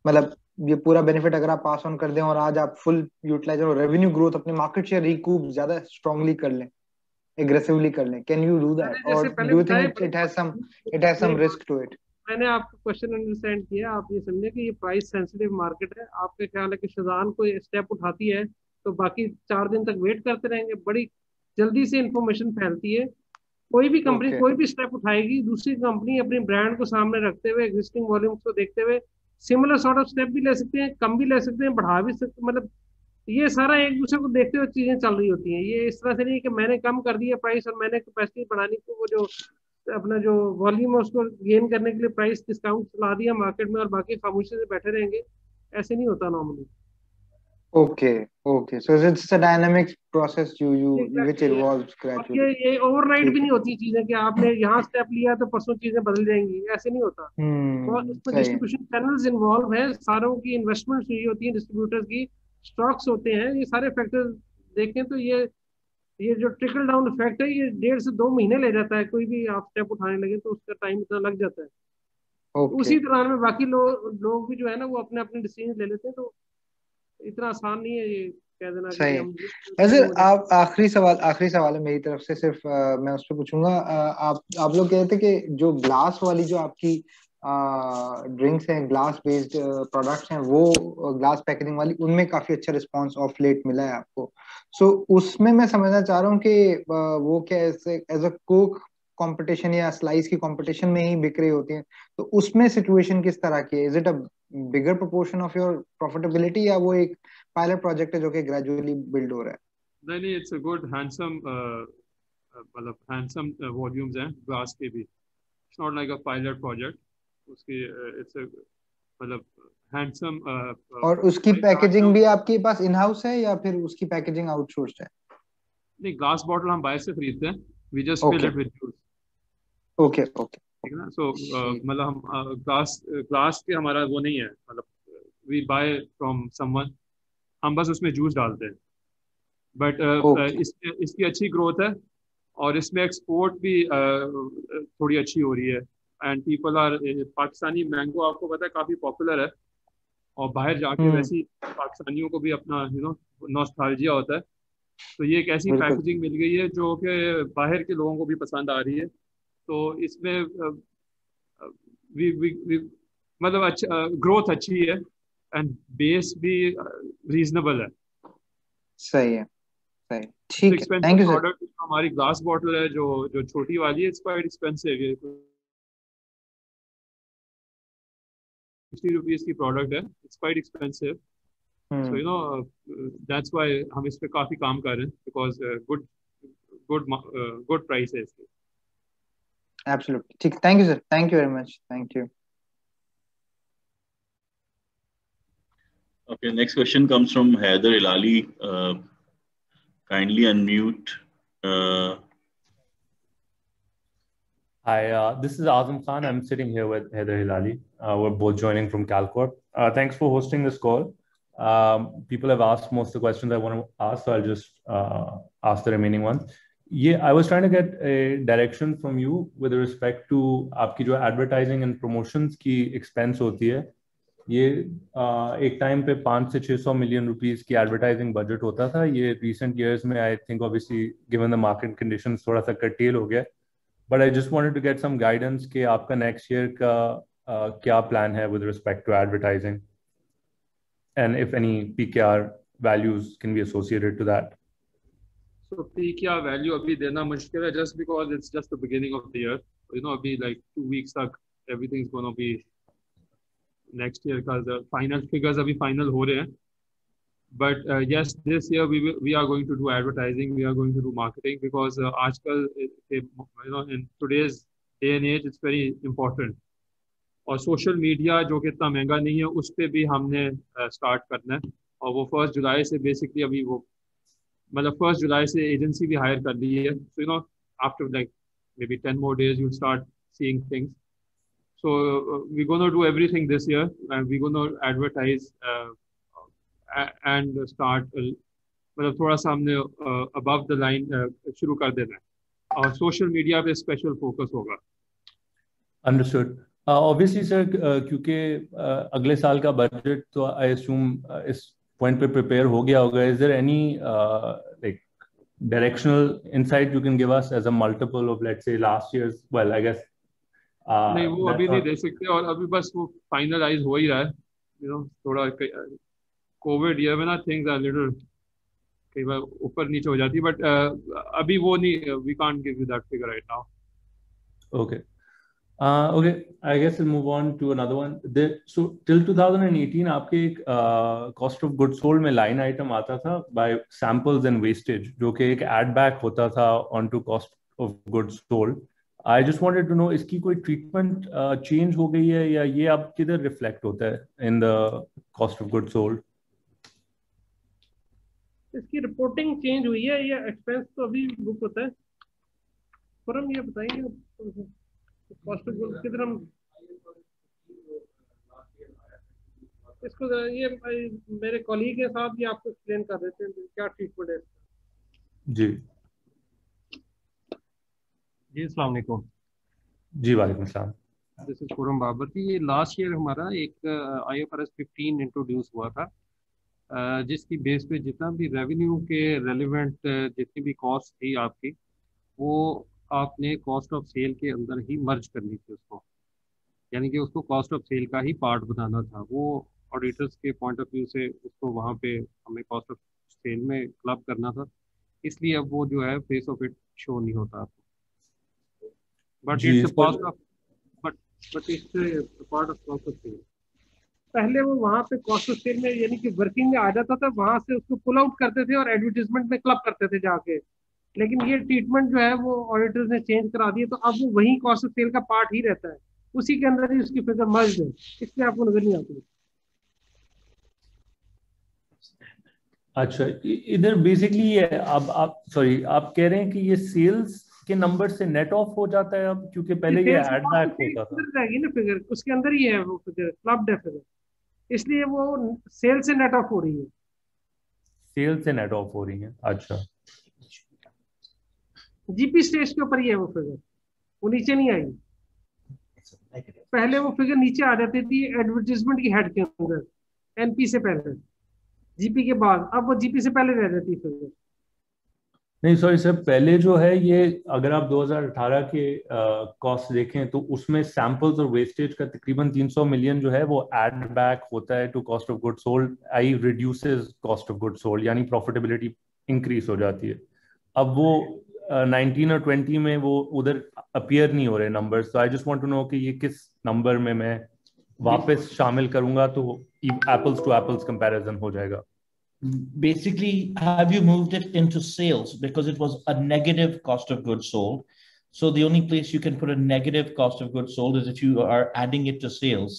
मतलब ये पूरा benefit अगर आप pass on कर दें और आज आप full utilize और revenue growth अपने market share recoup ज्यादा strongly कर लें, aggressively कर लें, can you do that, or do you think it has some risk to it? मैंने आपका क्वेश्चन अंडरस्टैंड किया. आप ये समझे कि ये प्राइस सेंसिटिव मार्केट है. आपका ख्याल है कि शाज़ान कोई स्टेप उठाती है तो बाकी 4 दिन तक वेट करते रहेंगे? बड़ी जल्दी से इंफॉर्मेशन फैलती है. कोई भी कंपनी कोई भी स्टेप उठाएगी, दूसरी कंपनी अपनी ब्रांड को सामने रखते हुए, एग्जिस्टिंग वॉल्यूम्स को देखते हुए सिमिलर सॉर्ट ऑफ स्टेप भी ले सकते हैं, कम भी ले सकते हैं, बढ़ा भी सकते हैं. मतलब ये सारा एक दूसरे को देखते हुए चीजें चल रही होती हैं. ये इस तरह से नहीं कि मैंने कम कर दिया प्राइस और मैंने कैपेसिटी बढ़ाने को वो जो अपना जो वॉल्यूम है उसको गेन करने के लिए प्राइस डिस्काउंट चला दिया मार्केट में और बाकी खामोशी से बैठे रहेंगे. ऐसे नहीं होता normally. Okay. So it's a dynamic process which evolves gradually. ये ओवरनाइट भी नहीं होती चीजें कि आपने यहाँ स्टेप लिया तो परसों चीजें बदल जाएंगी. ऐसे नहीं होता. और इसमें डिस्ट्रीब्यूशन चैनल्स इन्वॉल्व है, सारों की इन्वेस्टमेंट हुई होती है, डिस्ट्रीब्यूटर्स की स्टॉक्स होते हैं. ये सारे फैक्टर्स देखें तो ये जो ट्रिकल डाउन इफेक्ट है ये 1.5 से 2 महीने ले जाता है. कोई भी आप स्टेप उठाने लगे तो उसका टाइम इतना लग जाता है. उसी दौरान में बाकी लोग भी जो है ना वो अपने अपने डिसीजन ले लेते हैं. तो इतना आसान नहीं है ये कह देना. सही है. ऐसे आप आखिरी सवाल है मेरी तरफ से, सिर्फ मैं उस पर पूछूंगा. आप लोग कहते थे कि जो ग्लास वाली जो आपकी ड्रिंक्स हैं, ग्लास बेस्ड प्रोडक्ट्स हैं, वो ग्लास पैकेजिंग वाली, उनमें काफी अच्छा रिस्पांस ऑफ लेट मिला है आपको. सो उसमें मैं समझना चाह रहा हूँ कि वो क्या एज अ कोक कंपटीशन या स्लाइस की कंपटीशन में ही बिक रही होती हैं, तो उसमें सिचुएशन किस तरह की है? Is it a bigger proportion of your profitability, या वो एक पायलट प्रोजेक्ट है जो कि ग्रेजुअली बिल्ड हो रहा है? नहीं, इट्स अ गुड हैंडसम मतलब हैंडसम वॉल्यूम्स हैं ग्लास के भी. It's not like a pilot project. उसकी इट्स मतलब हैंडसम. और उसकी पैकेजिंग भी आपके पास इन हाउस है या फिर उसकी पैकेजिंग आउटसोर्स्ड है? नहीं, ग्लास बॉटल हम बाहर से खरीदते हैं. We just fill it with juice. Okay. ठीक है ना. सो मतलब हम ग्लास के हमारा वो नहीं है, मतलब वी बाय फ्रॉम समवन, हम बस उसमें जूस डालते हैं. बट इसकी अच्छी ग्रोथ है और इसमें एक्सपोर्ट भी थोड़ी अच्छी हो रही है. And people are, Pakistani mango आपको पता है काफी पॉपुलर है, और बाहर जाके वैसे पाकिस्तानियों को भी अपना नॉस्टैल्जिया होता है. तो ये एक ऐसी पैकेजिंग मिल गई है जो कि बाहर के लोगों को भी पसंद आ रही है. तो इसमें मतलब अच्छा ग्रोथ अच्छी है एंड बेस भी रीजनेबल है. सही है. ठीक है. Thank you sir. हमारी ग्लास बॉटल है जो छोटी वाली है, इट्स क्वाइट एक्सपेंसिव है. 60 रुपीस की प्रोडक्ट है. It's quite expensive. So that's why हम इस पे काफी काम कर रहे हैं, बिकॉज गुड प्राइस है इसकी. Absolutely. ठीक. Thank you sir. Thank you very much. Thank you. Okay, next question comes from Haider Hilali. Kindly unmute. Hi, this is Azam Khan. I'm sitting here with Haider Hilali. We're both joining from CalCorp. Thanks for hosting this call. People have asked most of the questions I want to ask, so I'll just ask the remaining ones. I was trying to get a direction from you with respect to आपकी जो advertising and promotions की expense होती है. ये एक time पे 500 से 600 million rupees की एडवर्टाइजिंग बजट होता था. ये recent years में I think obviously given the market conditions थोड़ा सा curtail हो गया. But I just wanted to get some guidance कि आपका next year का क्या plan है with respect to advertising, and if any PKR values can be associated to that. So PKR value अभी देना मुश्किल है, just because it's just the beginning of the year. अभी like 2 weeks तक everything is going to be next year का the final figures अभी final हो रहे हैं. But yes, this year we are going to do advertising, we are going to do marketing, because आजकल in today's day and age it's very important. और social media जो कि इतना महंगा नहीं है उस पर भी हमने स्टार्ट करना है। और वो 1 जुलाई से बेसिकली अभी वो मतलब 1 जुलाई से एजेंसी भी हायर कर ली है। So you know after like may be 10 more days you'll start seeing things. So we're going to do everything this year, and we're going to advertise and start मतलब थोड़ा सा हमने above the line शुरू कर देना है और social media पे स्पेशल फोकस होगा। अंडरस्टूड। ऑब्वियसली सर, क्योंकि अगले साल का बजट तो आई अज्यूम इस पॉइंट पे प्रिपेयर हो गया होगा। Is there any like directional insight you can give us as a multiple of, let's say, last year's? Well, I guess नहीं वो अभी नहीं दे सकते और अभी बस वो फाइनलाइज हो ही रहा है। यू नो थोड़ा कोविड ईयर में ना थिंग्स आर लिटिल कई बार ऊपर नीचे हो जाती है, बट अभी वो नहीं, we can't give you that figure right now. Okay. Okay, I guess we'll move on to another one. So till 2018 आपके एक cost of goods sold में line item आता था by samples and wastage, जो कि एक add back होता था onto cost of goods sold. I just wanted to know इसकी कोई treatment change हो गई है या ये अब किधर reflect होता है in the cost of goods sold? इसकी रिपोर्टिंग चेंज हुई है या एक्सपेंस तो अभी बुक होता है? पर हम ये बताएंगे कॉस्ट ऑफ गुड्स किधर हम इसको ये मेरे कॉलीग के साथ ये आपको एक्सप्लेन कर देते हैं क्या ट्रीटमेंट है। जी जी अस्सलाम वालेकुम। जी वालेकुम सलाम। This is Khurram Babarti. ये लास्ट ईयर हमारा एक IFRS 15 इंट्रोड्यूस हुआ था, जिसकी बेस पे जितना भी रेवेन्यू के रेलिवेंट जितनी भी कॉस्ट थी आपकी वो आपने कॉस्ट ऑफ सेल के अंदर ही मर्ज करनी थी उसको, यानी कि उसको कॉस्ट ऑफ सेल का ही पार्ट बनाना था। वो ऑडिटर्स के पॉइंट ऑफ व्यू से उसको वहाँ पे हमें कॉस्ट ऑफ सेल में क्लब करना था, इसलिए अब वो जो है फेस ऑफ इट शो नहीं होता आपको, but it's cost of but it's part of cost of sale. पहले वो वहाँ पे कॉस्ट ऑफ सेल में यानी कि वर्किंग में आ जाता था, वहां से उसको पुल आउट करते थे और एडवर्टीजमेंट में क्लब करते थे जाके, लेकिन ये ट्रीटमेंट जो है वो ऑडिटर्स ने चेंज करा दिया, तो अब वो वही कॉस्ट ऑफ सेल का पार्ट ही रहता है, उसी के अंदर ही उसकी फिगर मर्ज है, इसलिए आपको नजर नहीं आती। अच्छा, इधर बेसिकली ये अब आप सॉरी आप कह रहे हैं कि ये सेल्स के नंबर से नेट ऑफ हो जाता है अब, क्योंकि पहले ये ऐड बैक होता था। रहेगी ना फिगर, उसके अंदर ही है वो फिगर, क्लब्ड है फिगर, इसलिए वो सेल से नेट ऑफ हो रही है। सेल से नेट ऑफ हो रही है, अच्छा। जीपी स्टेज के ऊपर ही है वो फिगर, वो नीचे नहीं आएगी। पहले वो फिगर नीचे आ जाती थी एडवर्टीजमेंट की हेड के अंदर, एनपी से पहले, जीपी के बाद, अब वो जीपी से पहले रह जाती फिगर। नहीं सॉरी सर, पहले जो है ये अगर आप 2018 के कॉस्ट देखें तो उसमें सैंपल्स और वेस्टेज का तकरीबन 300 मिलियन जो है वो एड बैक होता है to cost of good sold, I reduces cost of good sold, यानी प्रॉफिटेबिलिटी इंक्रीज हो जाती है। अब वो 19 और 20 में वो उधर अपीयर नहीं हो रहे नंबर्स, तो I just want to know कि ये किस नंबर में मैं वापस शामिल करूंगा तो एप्पल्स टू एप्पल्स कंपैरिजन हो जाएगा। Basically, have you moved it into sales because it was a negative cost of goods sold? So the only place you can put a negative cost of goods sold is if you are adding it to sales.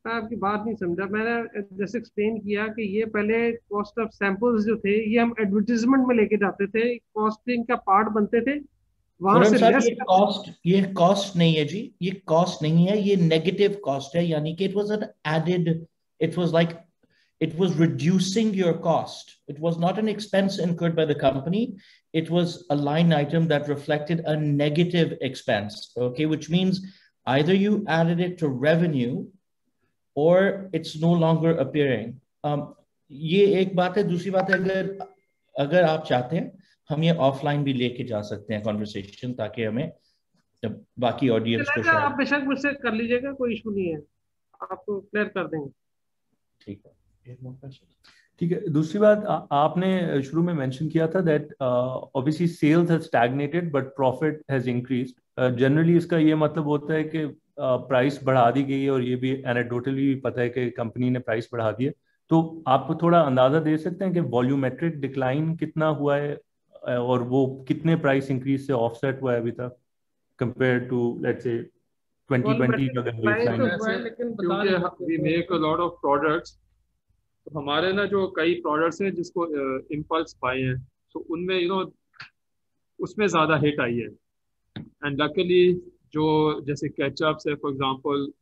मैं आपकी बात नहीं समझा, मैंने जैसे explain किया कि ये पहले कॉस्ट ऑफ सैंपल्स जो थे ये हम एडवर्टीजमेंट में लेके जाते थे, कॉस्टिंग का पार्ट बनते थे, वहां से ये कॉस्ट नहीं है जी, ये कॉस्ट नहीं है, ये नेगेटिव कॉस्ट है, यानी कि it was an added, it was like it was reducing your cost. It was not an expense incurred by the company. It was a line item that reflected a negative expense. Okay, which means either you added it to revenue or it's no longer appearing. ये एक बात है। दूसरी बात है, अगर आप चाहते हैं हम ये ऑफलाइन भी लेके जा सकते हैं कॉन्वर्सेशन, ताकि हमें जब बाकी ऑडियंस को आप बेशक मुझसे कर लीजिएगा, कोई इशू नहीं है, आपको क्लियर कर देंगे। ठीक है, ठीक है। दूसरी बात, आपने शुरू में मेंशन किया था that obviously sales has stagnated but profit has increased. Generally इसका ये मतलब होता है कि प्राइस बढ़ा दी गई है, और ये भी एनेक्डोटली भी पता है कि कंपनी ने प्राइस बढ़ा दी है। तो आप थोड़ा अंदाजा दे सकते हैं कि वॉल्यूमेट्रिक डिक्लाइन कितना हुआ है और वो कितने प्राइस इंक्रीज से ऑफसेट हुआ है अभी तक कंपेयर टू लेट्स से 2020 अगर बेसलाइन? क्योंकि we make a lot of products, तो हमारे ना जो कई प्रोडक्ट्स हैं जिसको इम्पल्स बाय हैं, तो उनमें उसमें ज़्यादा हिट आई है। एंड लकीली जो जैसे केचअप्स है फॉर एग्जांपल,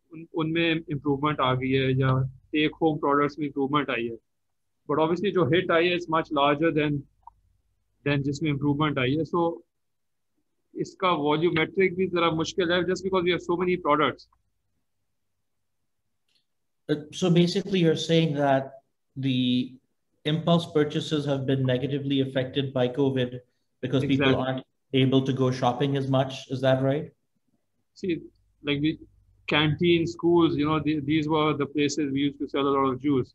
उनमें इम्प्रूवमेंट आ गई है, या टेक होम प्रोडक्ट्स में इम्प्रूवमेंट आई है। बट ऑब्वियसली जो हिट आई है इट्स मच लार्जर देन जिसमें इम्प्रूवमेंट आई है। सो इसका वॉल्यूमेट्रिक भी ज़रा मुश्किल है, just because we have so many products. So basically, you're saying that the impulse purchases have been negatively affected by COVID because people aren't able to go shopping as much. Is that right? See, like canteen, schools, these were the places we used to sell a lot of juice.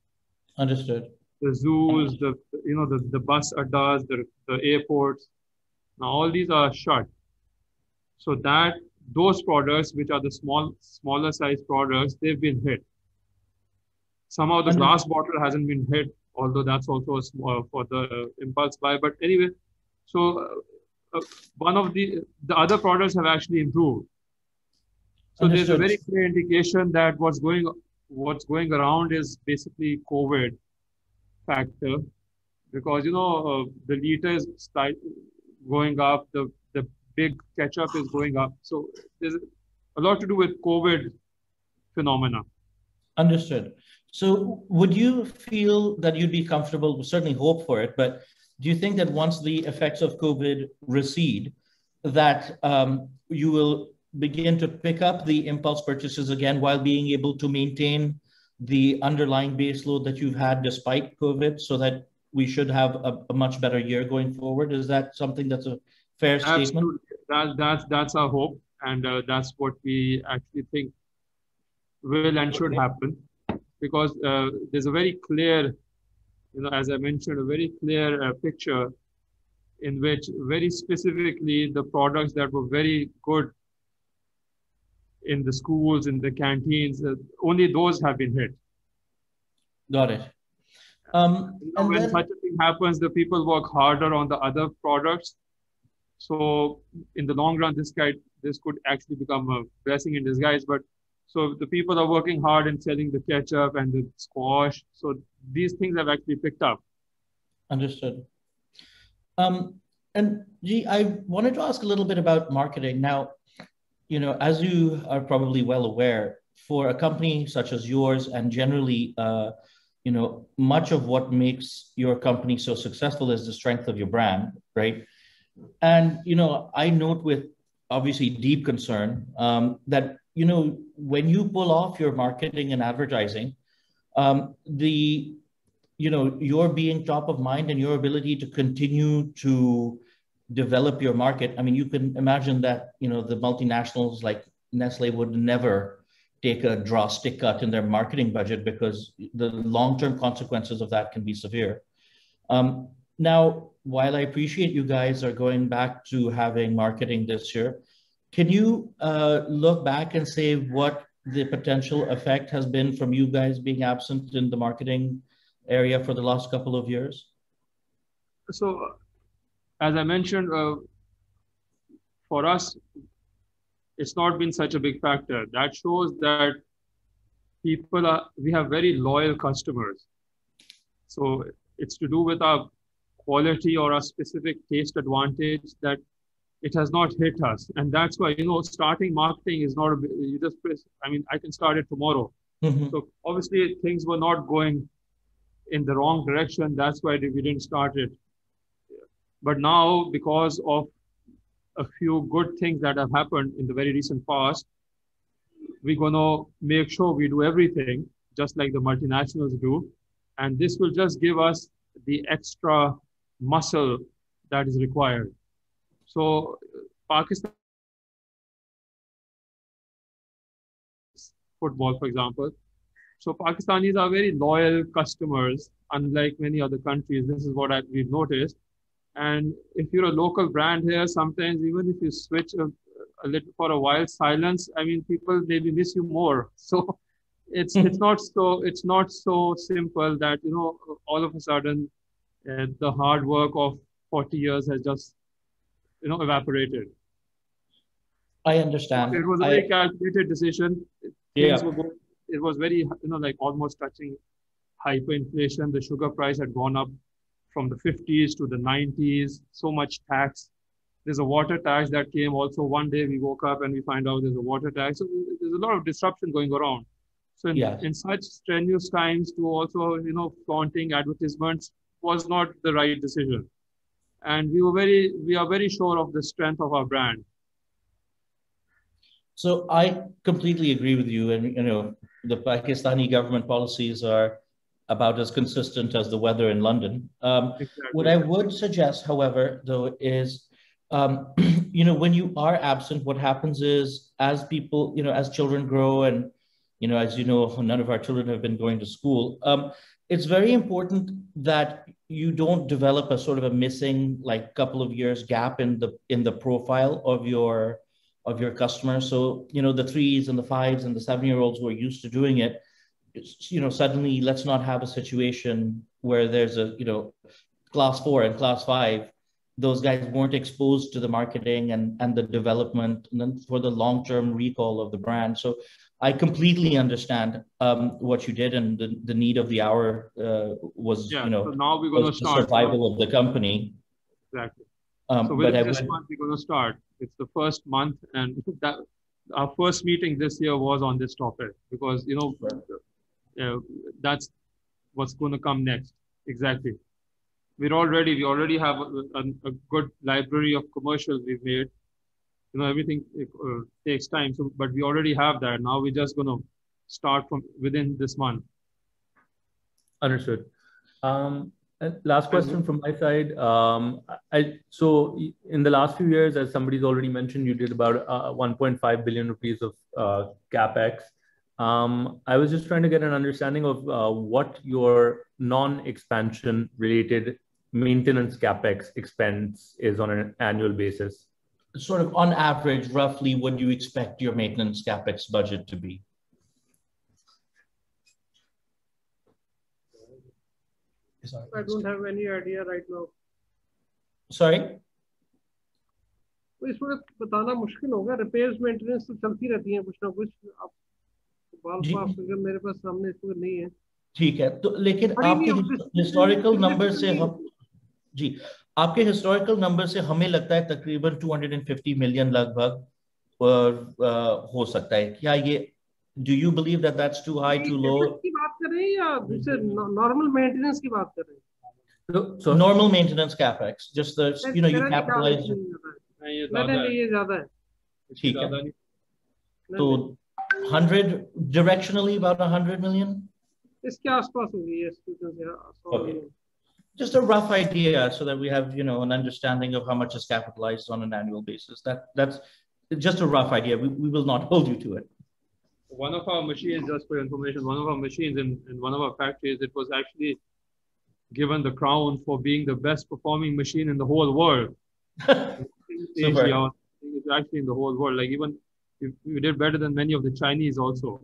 Understood. The zoos, the bus addas, the airports. Now all these are shut. So those products, which are the smaller size products, they've been hit. Somehow the glass bottle hasn't been hit, although that's also for the impulse buy. But anyway, so one of the other products have actually improved. So there's a very clear indication that what's going around is basically COVID factor, because the liter is going up, the big ketchup is going up. So there's a lot to do with COVID phenomena. Understood. So would you feel that you'd be comfortable, we certainly hope for it, but do you think that once the effects of COVID recede, that you will begin to pick up the impulse purchases again while being able to maintain the underlying base load that you've had despite COVID, so that we should have a much better year going forward? Is that something that's a fair statement? Absolutely. That's our hope, and that's what we actually think will and should happen, because there's a very clear, as I mentioned, a very clear picture in which very specifically the products that were very good in the schools, in the canteens, only those have been hit. Got it. When such a thing happens, the people work harder on the other products. So in the long run, this could actually become a blessing in disguise. But so the people are working hard in selling the ketchup and the squash. So these things have actually picked up. Understood. And G, I wanted to ask a little bit about marketing. Now, as you are probably well aware, for a company such as yours, and generally, much of what makes your company so successful is the strength of your brand, right? And, I note with obviously deep concern that, when you pull off your marketing and advertising, your being top of mind and your ability to continue to develop your market. I mean, you can imagine that, the multinationals like Nestle would never take a drastic cut in their marketing budget, because the long-term consequences of that can be severe. Now, while I appreciate you guys are going back to having marketing this year, can you look back and say what the potential effect has been from you guys being absent in the marketing area for the last couple of years? So, as I mentioned, for us, it's not been such a big factor. That shows that we have very loyal customers. So it's to do with our quality or our specific taste advantage that it has not hit us. And that's why, starting marketing is not, you just press, I can start it tomorrow. Mm-hmm. So obviously things were not going in the wrong direction. That's why we didn't start it. But now, because of a few good things that have happened in the very recent past, we're going to make sure we do everything just like the multinationals do. And this will just give us the extra muscle that is required. So Pakistan football, for example. So Pakistanis are very loyal customers, unlike many other countries. This is what we've noticed. And if you're a local brand here, sometimes even if you switch a little for a while, silence, people maybe miss you more. So it's not so simple that, all of a sudden the hard work of 40 years has just, evaporated. I understand. It was a very calculated decision. Yeah. Things were going, it was very, like almost touching hyperinflation. The sugar price had gone up from the 50s to the 90s, so much tax. There's a water tax that came also. One day we woke up and we find out there's a water tax. So there's a lot of disruption going around. So in such strenuous times to also, flaunting advertisements was not the right decision. And we are very sure of the strength of our brand. So I completely agree with you. And, the Pakistani government policies are about as consistent as the weather in London. Exactly. What I would suggest, however, though, is, when you are absent, what happens is as people, as children grow and, as you know, none of our children have been going to school. It's very important that you don't develop a sort of a missing, like, couple of years gap in the profile of your customers. So, the 3s and the 5s and the 7-year-olds who are used to doing it, suddenly let's not have a situation where there's a, class 4 and class 5, those guys weren't exposed to the marketing and the development and then for the long-term recall of the brand. So I completely understand what you did, and the need of the hour was, so now we're going to start the survival of the company. Exactly. So with this month, we're going to start. It's the first month, and that our first meeting this year was on this topic because, that's what's going to come next. Exactly. We already have a good library of commercials we've made. Everything takes time. So, but we already have that. Now we're just going to start from within this month. Understood. Last question from my side. So in the last few years, as somebody's already mentioned, you did about 1.5 billion rupees of CapEx. I was just trying to get an understanding of what your non-expansion related maintenance CapEx expense is on an annual basis. Sort of on average, roughly, what do you expect your maintenance CapEx budget to be? I don't have any idea right now. Sorry? तो इसमें बताना मुश्किल होगा. Repairs maintenance तो चलती रहती हैं कुछ ना कुछ. मेरे पास सामने इसमें नहीं है. ठीक है. तो लेकिन आपके हिस्टोरिकल नंबर से आपके हिस्टोरिकल नंबर से हमें लगता है तकरीबन 250 मिलियन लगभग हो सकता है. क्या ये do you believe that that's too high, too low? की बात कर रहे हैं या दूसरे नॉर्मल मेंटेनेंस की बात कर रहे हैं? So normal maintenance capex, just the you capitalize. ये ज्यादा है. ठीक है. तो 100 directionally about 100 million. इसके आसपास होगी. Okay. Just a rough idea so that we have, an understanding of how much is capitalized on an annual basis. That's just a rough idea. We will not hold you to it. One of our machines, just for information, one of our machines in one of our factories, it was actually given the crown for being the best performing machine in the whole world. Super. It's actually in the whole world. Like even we did better than many of the Chinese also.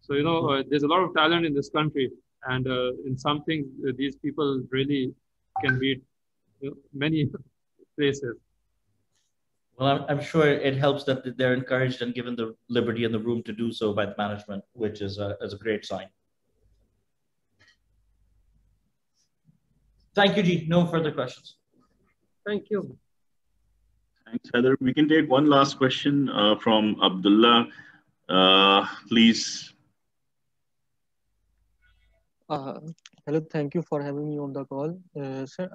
So, there's a lot of talent in this country. And in some things, these people really can beat many places. Well, I'm sure it helps that they're encouraged and given the liberty and the room to do so by the management, which is a great sign. Thank you, Ji. No further questions. Thank you. Thanks, Heather. We can take one last question from Abdullah. Please. Hello, thank you for having me on the call. Sir,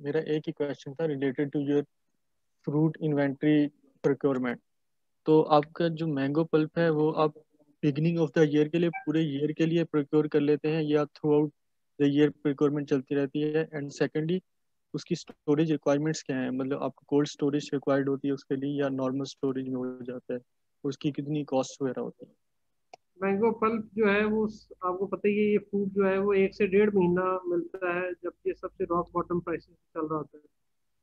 मेरा एक ही question था related to your fruit inventory procurement. तो आपका जो mango pulp है वो आप beginning of the year के लिए पूरे year के लिए procure कर लेते हैं या throughout the year procurement चलती रहती है? And secondly, उसकी storage requirements क्या हैं? मतलब आपको cold storage required होती है उसके लिए या normal storage में हो जाता है? उसकी कितनी cost वगैरह होती है? मैंगो पल्प जो है वो आपको पता ही है, ये फ्रूट जो है वो 1 से 1.5 महीना मिलता है जब ये सबसे रॉक बॉटम प्राइसेस चल रहा होता है.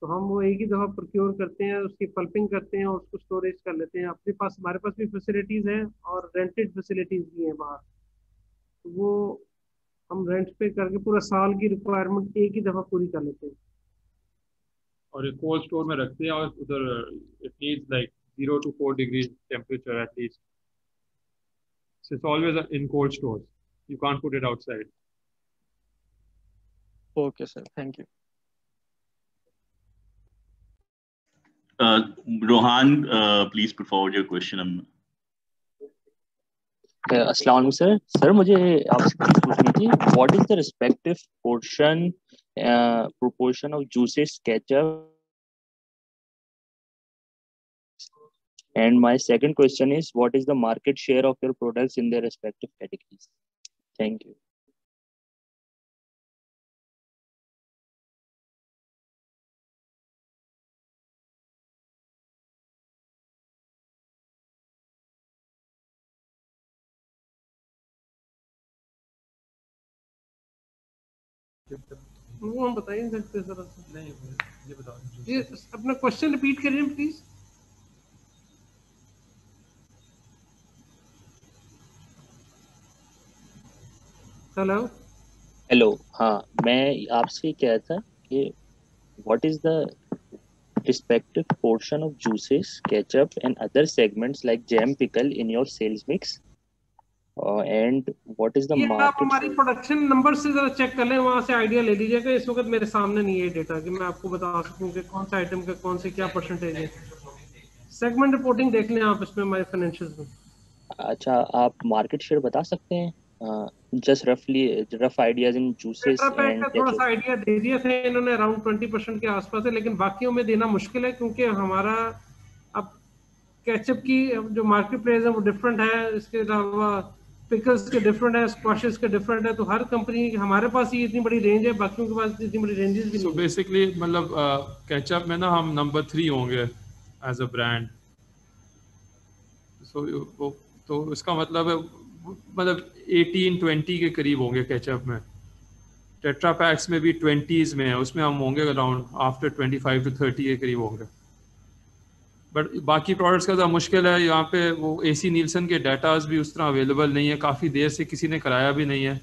तो हम वो एक ही दफ़ा प्रोक्योर करते हैं, उसकी पल्पिंग करते हैं और उसको स्टोरेज कर लेते हैं. अपने पास हमारे पास भी फैसिलिटीज़ हैं और रेंटेड फैसिलिटीज़ भी हैं बाहर. तो वो हम रेंट पे करके पूरा साल की रिक्वायरमेंट एक ही दफ़ा पूरी कर लेते हैं. और एक कोल्ड स्टोर में रखते हैं और उधर it needs like 0 to 4 degrees temperature at least. So it's always in cold stores. You can't put it outside. Okay, sir. Thank you. Rohan, please put forward your question. अस्सलाम वालेकुम sir. Sir मुझे आपसे पूछनी थी, what is the respective proportion of juices, ketchup? And my second question is, what is the market share of your products in their respective categories? Thank you. वो हम बता ही नहीं सकते सर. नहीं, ये बताओ. ये अपना क्वेश्चन रिपीट करिए प्लीज. हेलो. हाँ, मैं आपसे कह रहा था कि what is the respective portion of juices, ketchup and other segments like jam, pickle in your sales mix? And what is the ये आप market हमारी share? प्रोडक्शन नंबर से जरा चेक कर लें, वहां से आइडिया ले लीजिएगा. इस वक्त मेरे सामने नहीं है डेटा कि मैं आपको बता सकूं कि कौन सा आइटम का कौन से क्या परसेंटेज है. सेगमेंट रिपोर्टिंग देख लें आप इसमें हमारे फाइनेंशियल्स में. अच्छा, आप मार्केट शेयर बता सकते हैं? Just rough ideas in juices Tetra Pak and का थोड़ा केचप. सा आइडिया दे दिया था इन्होंने, अराउंड 20% के आसपास है, लेकिन बाकियों में देना मुश्किल है क्योंकि हमारा अब केचप की जो मार्केट प्लेस है वो डिफरेंट है. इसके अलावा पिकल्स के डिफरेंट है, स्क्वाशेस के डिफरेंट है. तो हर कंपनी, हमारे पास ही इतनी बड़ी रेंज है, बाकियों के पास इतनी बड़ी रेंजेस भी नहीं. So basically मतलब केचप में ना हम नंबर 3 होंगे एज अ ब्रांड. तो इसका मतलब है मतलब 18-20 के करीब होंगे केचप में. टेट्रा पैक्स में भी 20s में है, उसमें हम होंगे अराउंड आफ्टर 25 to 30 के करीब होंगे. बट बाकी प्रोडक्ट्स का तो मुश्किल है. यहाँ पे वो AC नीलसन के डाटाज भी उस तरह अवेलेबल नहीं है, काफ़ी देर से किसी ने कराया भी नहीं है.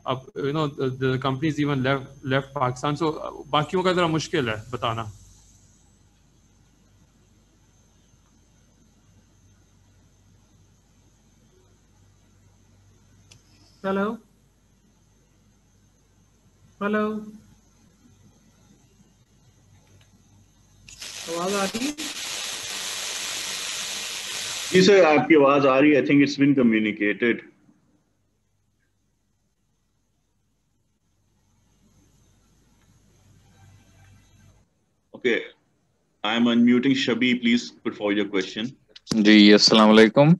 अब you know the companies even left Pakistan. So बाकियों का ज़रा मुश्किल है बताना. हेलो हेलो, आवाज आ रही है? जी सर, आपकी आवाज आ रही है. I think it's been communicated. Okay, I am unmuting Shabi. Please put forward your question. जी अस्सलाम वालेकुम.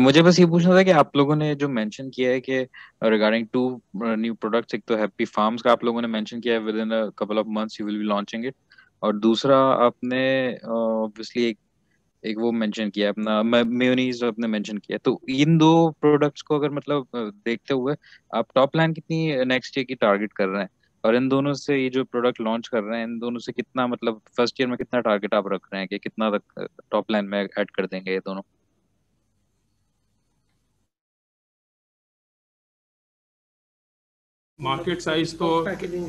मुझे बस ये पूछना था कि आप लोगों ने जो मेंशन किया है कि रिगार्डिंग 2 न्यू प्रोडक्ट्स, एक तो हैप्पी फार्म्स का आप लोगों ने मेंशन किया है with in a couple of months you will be launching it, और दूसरा आपने ऑब्वियसली एक वो मेंशन किया है अपना मेयोनीज आपने मेंशन किया है. तो इन 2 प्रोडक्ट्स को अगर मतलब देखते हुए आप टॉप लाइन कितनी नेक्स्ट ईयर की टारगेट कर रहे हैं, और इन दोनों से ये जो प्रोडक्ट लॉन्च कर रहे हैं इन दोनों से कितना मतलब फर्स्ट ईयर में कितना टारगेट आप रख रहे हैं कि कितना तक टॉप लाइन में ऐड कर देंगे ये दोनों? मार्केट साइज तो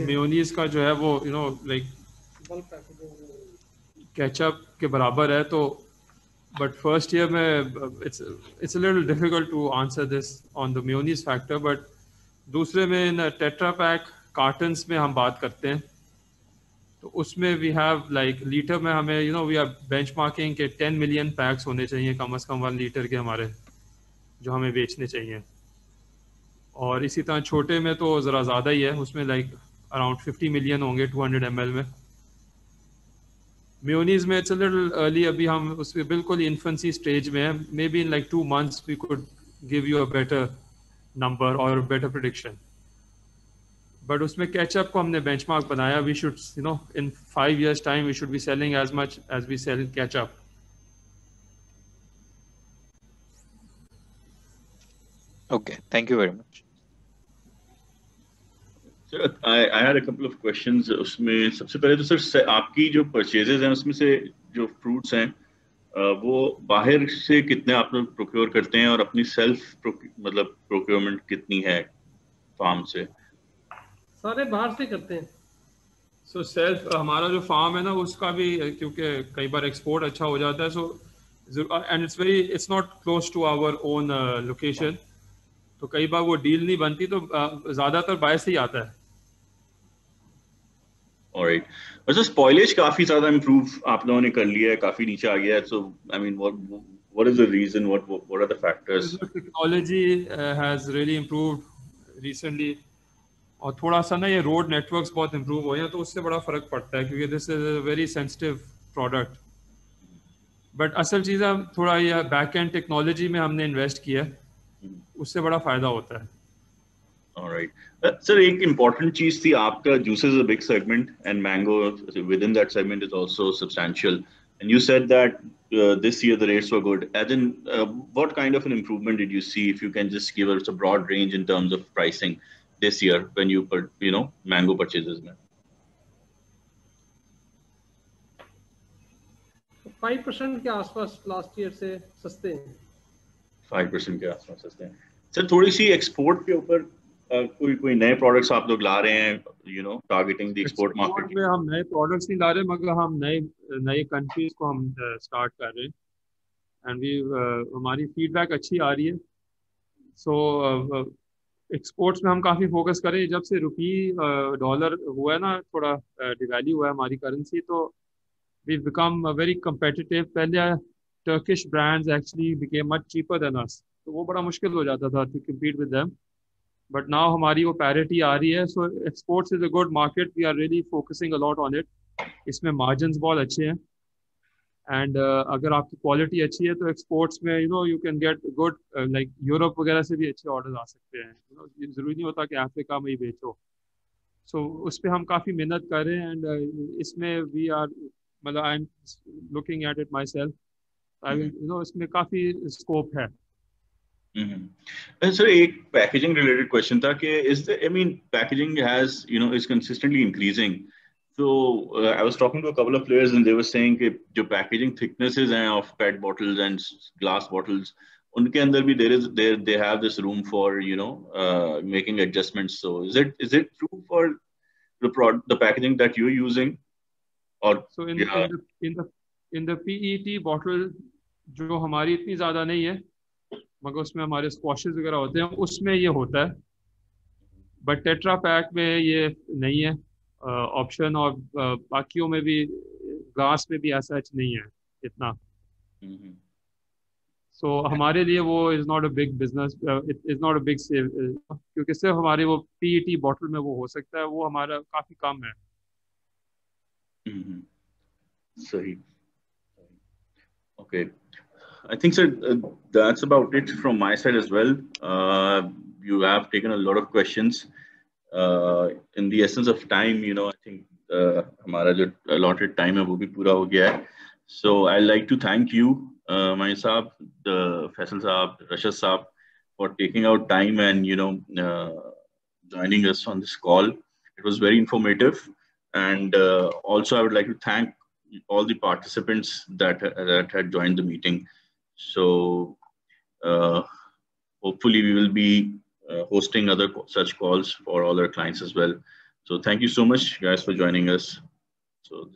मेयोनीज का जो है वो यू नो लाइक केचप के बराबर है. तो बट फर्स्ट ईयर में it's a little difficult to answer this on the mayonnaise factor. But दूसरे में इन टेट्रा पैक कार्टन्स में हम बात करते हैं तो उसमें वी हैव लाइक लीटर में हमें you know we are benchmarking के 10 मिलियन पैक्स होने चाहिए कम से कम 1 लीटर के हमारे, जो हमें बेचने चाहिए. और इसी तरह छोटे में तो ज़रा ज़्यादा ही है, उसमें लाइक अराउंड 50 मिलियन होंगे 200 ml में. मेयोनीज में इट्स अ लिटिल अर्ली, अभी हम उसमें बिल्कुल इन्फेंसी स्टेज में है. Maybe in like 2 months we could give you a better number और बेटर प्रेडिक्शन. बट उसमें केचप को हमने बेंचमार्क बनाया. We should you know in 5 years time we should be selling as much as we sell ketchup. Okay, thank you very much. Sir, I had a couple of questions. उसमें सबसे पहले तो sir आपकी जो purchases हैं उसमें से जो फ्रूट्स हैं वो बाहर से कितने आप लोग प्रोक्योर करते हैं, और अपनी सेल्फ मतलब प्रोक्योरमेंट कितनी है फार्म से? सारे बाहर से करते हैं. सो सेल्फ हमारा जो फार्म है ना उसका भी क्योंकि कई बार एक्सपोर्ट अच्छा हो जाता है, so and it's not close to our own location, तो कई बार वो डील नहीं बनती, तो ज़्यादातर बाहर से ही आता है। Alright. वैसे स्पॉइलेज काफी ज्यादा इम्प्रूव आप लोगों ने कर लिया है, काफी नीचे आ गया है, so I mean what is the reason, what are the factors? Technology has really improved recently, और थोड़ा सा ना ये रोड नेटवर्क्स बहुत इम्प्रूव हुए हैं, तो उससे बड़ा फ़र्क पड़ता है क्योंकि this is a very sensitive product. But असल चीज़ है थोड़ा ये बैक एंड टेक्नोलॉजी में हमने इन्वेस्ट किया है, उससे बड़ा फ़ायदा होता है। Alright. Sir, एक important चीज थी आपका, juices is a big segment and mango within that segment is also substantial. And you said that this year the rates were good. As in, what kind of an improvement did you see? If you can just give us a broad range in terms of pricing this year when you put, mango purchases में. 5% के आसपास last year से सस्ते हैं। 5% के आसपास सस्ते हैं। सर थोड़ी सी एक्सपोर्ट के ऊपर कोई नए प्रोडक्ट्स आप लोग ला रहे हैं, टारगेटिंग द एक्सपोर्ट मार्केट में? हम नए प्रोडक्ट्स नहीं ला रहे, मगर हम नए कंट्रीज को हम स्टार्ट कर रहे हैं, एंड हमारी फीडबैक अच्छी आ रही है। सो एक्सपोर्ट्स में हम काफ़ी फोकस करें। जब से रुपी डॉलर हुआ है ना, थोड़ा डिवैल्यू हुआ है हमारी करेंसी, तो वी बिकम वेरी कम्पिटिटिव। पहले Turkish brands actually became much cheaper than us, तो वो बड़ा मुश्किल हो जाता था to compete with them, but now हमारी वो पैरिटी आ रही है। So exports is a good market, we are really focusing a lot on it. इसमें मार्जिन्स बहुत अच्छे हैं, एंड अगर आपकी क्वालिटी अच्छी है तो एक्सपोर्ट्स में you can get good, like Europe वगैरह से भी अच्छे ऑर्डर्स आ सकते हैं। ज़रूरी नहीं होता कि अफ्रीका में ही बेचो। सो उस पर हम काफ़ी मेहनत कर रहे हैं, एंड इसमें वी आर, मतलब I am looking at it my self, I will इसमें काफ़ी स्कोप है। सर एक पैकेजिंग रिलेटेड क्वेश्चन था कि packaging has is consistently increasing. So I was talking to a couple of players and they were saying कि जो packaging thicknesses हैं of PET bottles and glass bottles, उनके अंदर भी they have this room for making adjustments. So is it true for the packaging that you're using? Or so in the PET bottle जो हमारी इतनी ज़्यादा नहीं है, मगर उसमें हमारे स्क्वॉशेस वगैरह होते हैं, उसमें ये होता है, बट टेट्रा पैक में ये नहीं है ऑप्शन, और बाकियों में भी ग्लास में भी ऐसा नहीं है इतना। सो हमारे लिए वो is not a big business, it is not a big save, क्योंकि सिर्फ हमारे वो PET बॉटल में वो हो सकता है, वो हमारा काफ़ी कम है। सही, okay. I think, sir, that's about it from my side as well. You have taken a lot of questions. In the essence of time, I think हमारा जो allotted time है वो भी पूरा हो गया है. So I'd like to thank you, Main Saab, Faisal Saab, Rashad Saab, for taking out time and joining us on this call. It was very informative, and also I would like to thank all the participants that had joined the meeting. So hopefully we will be hosting other such calls for all our clients as well. So thank you so much guys for joining us. So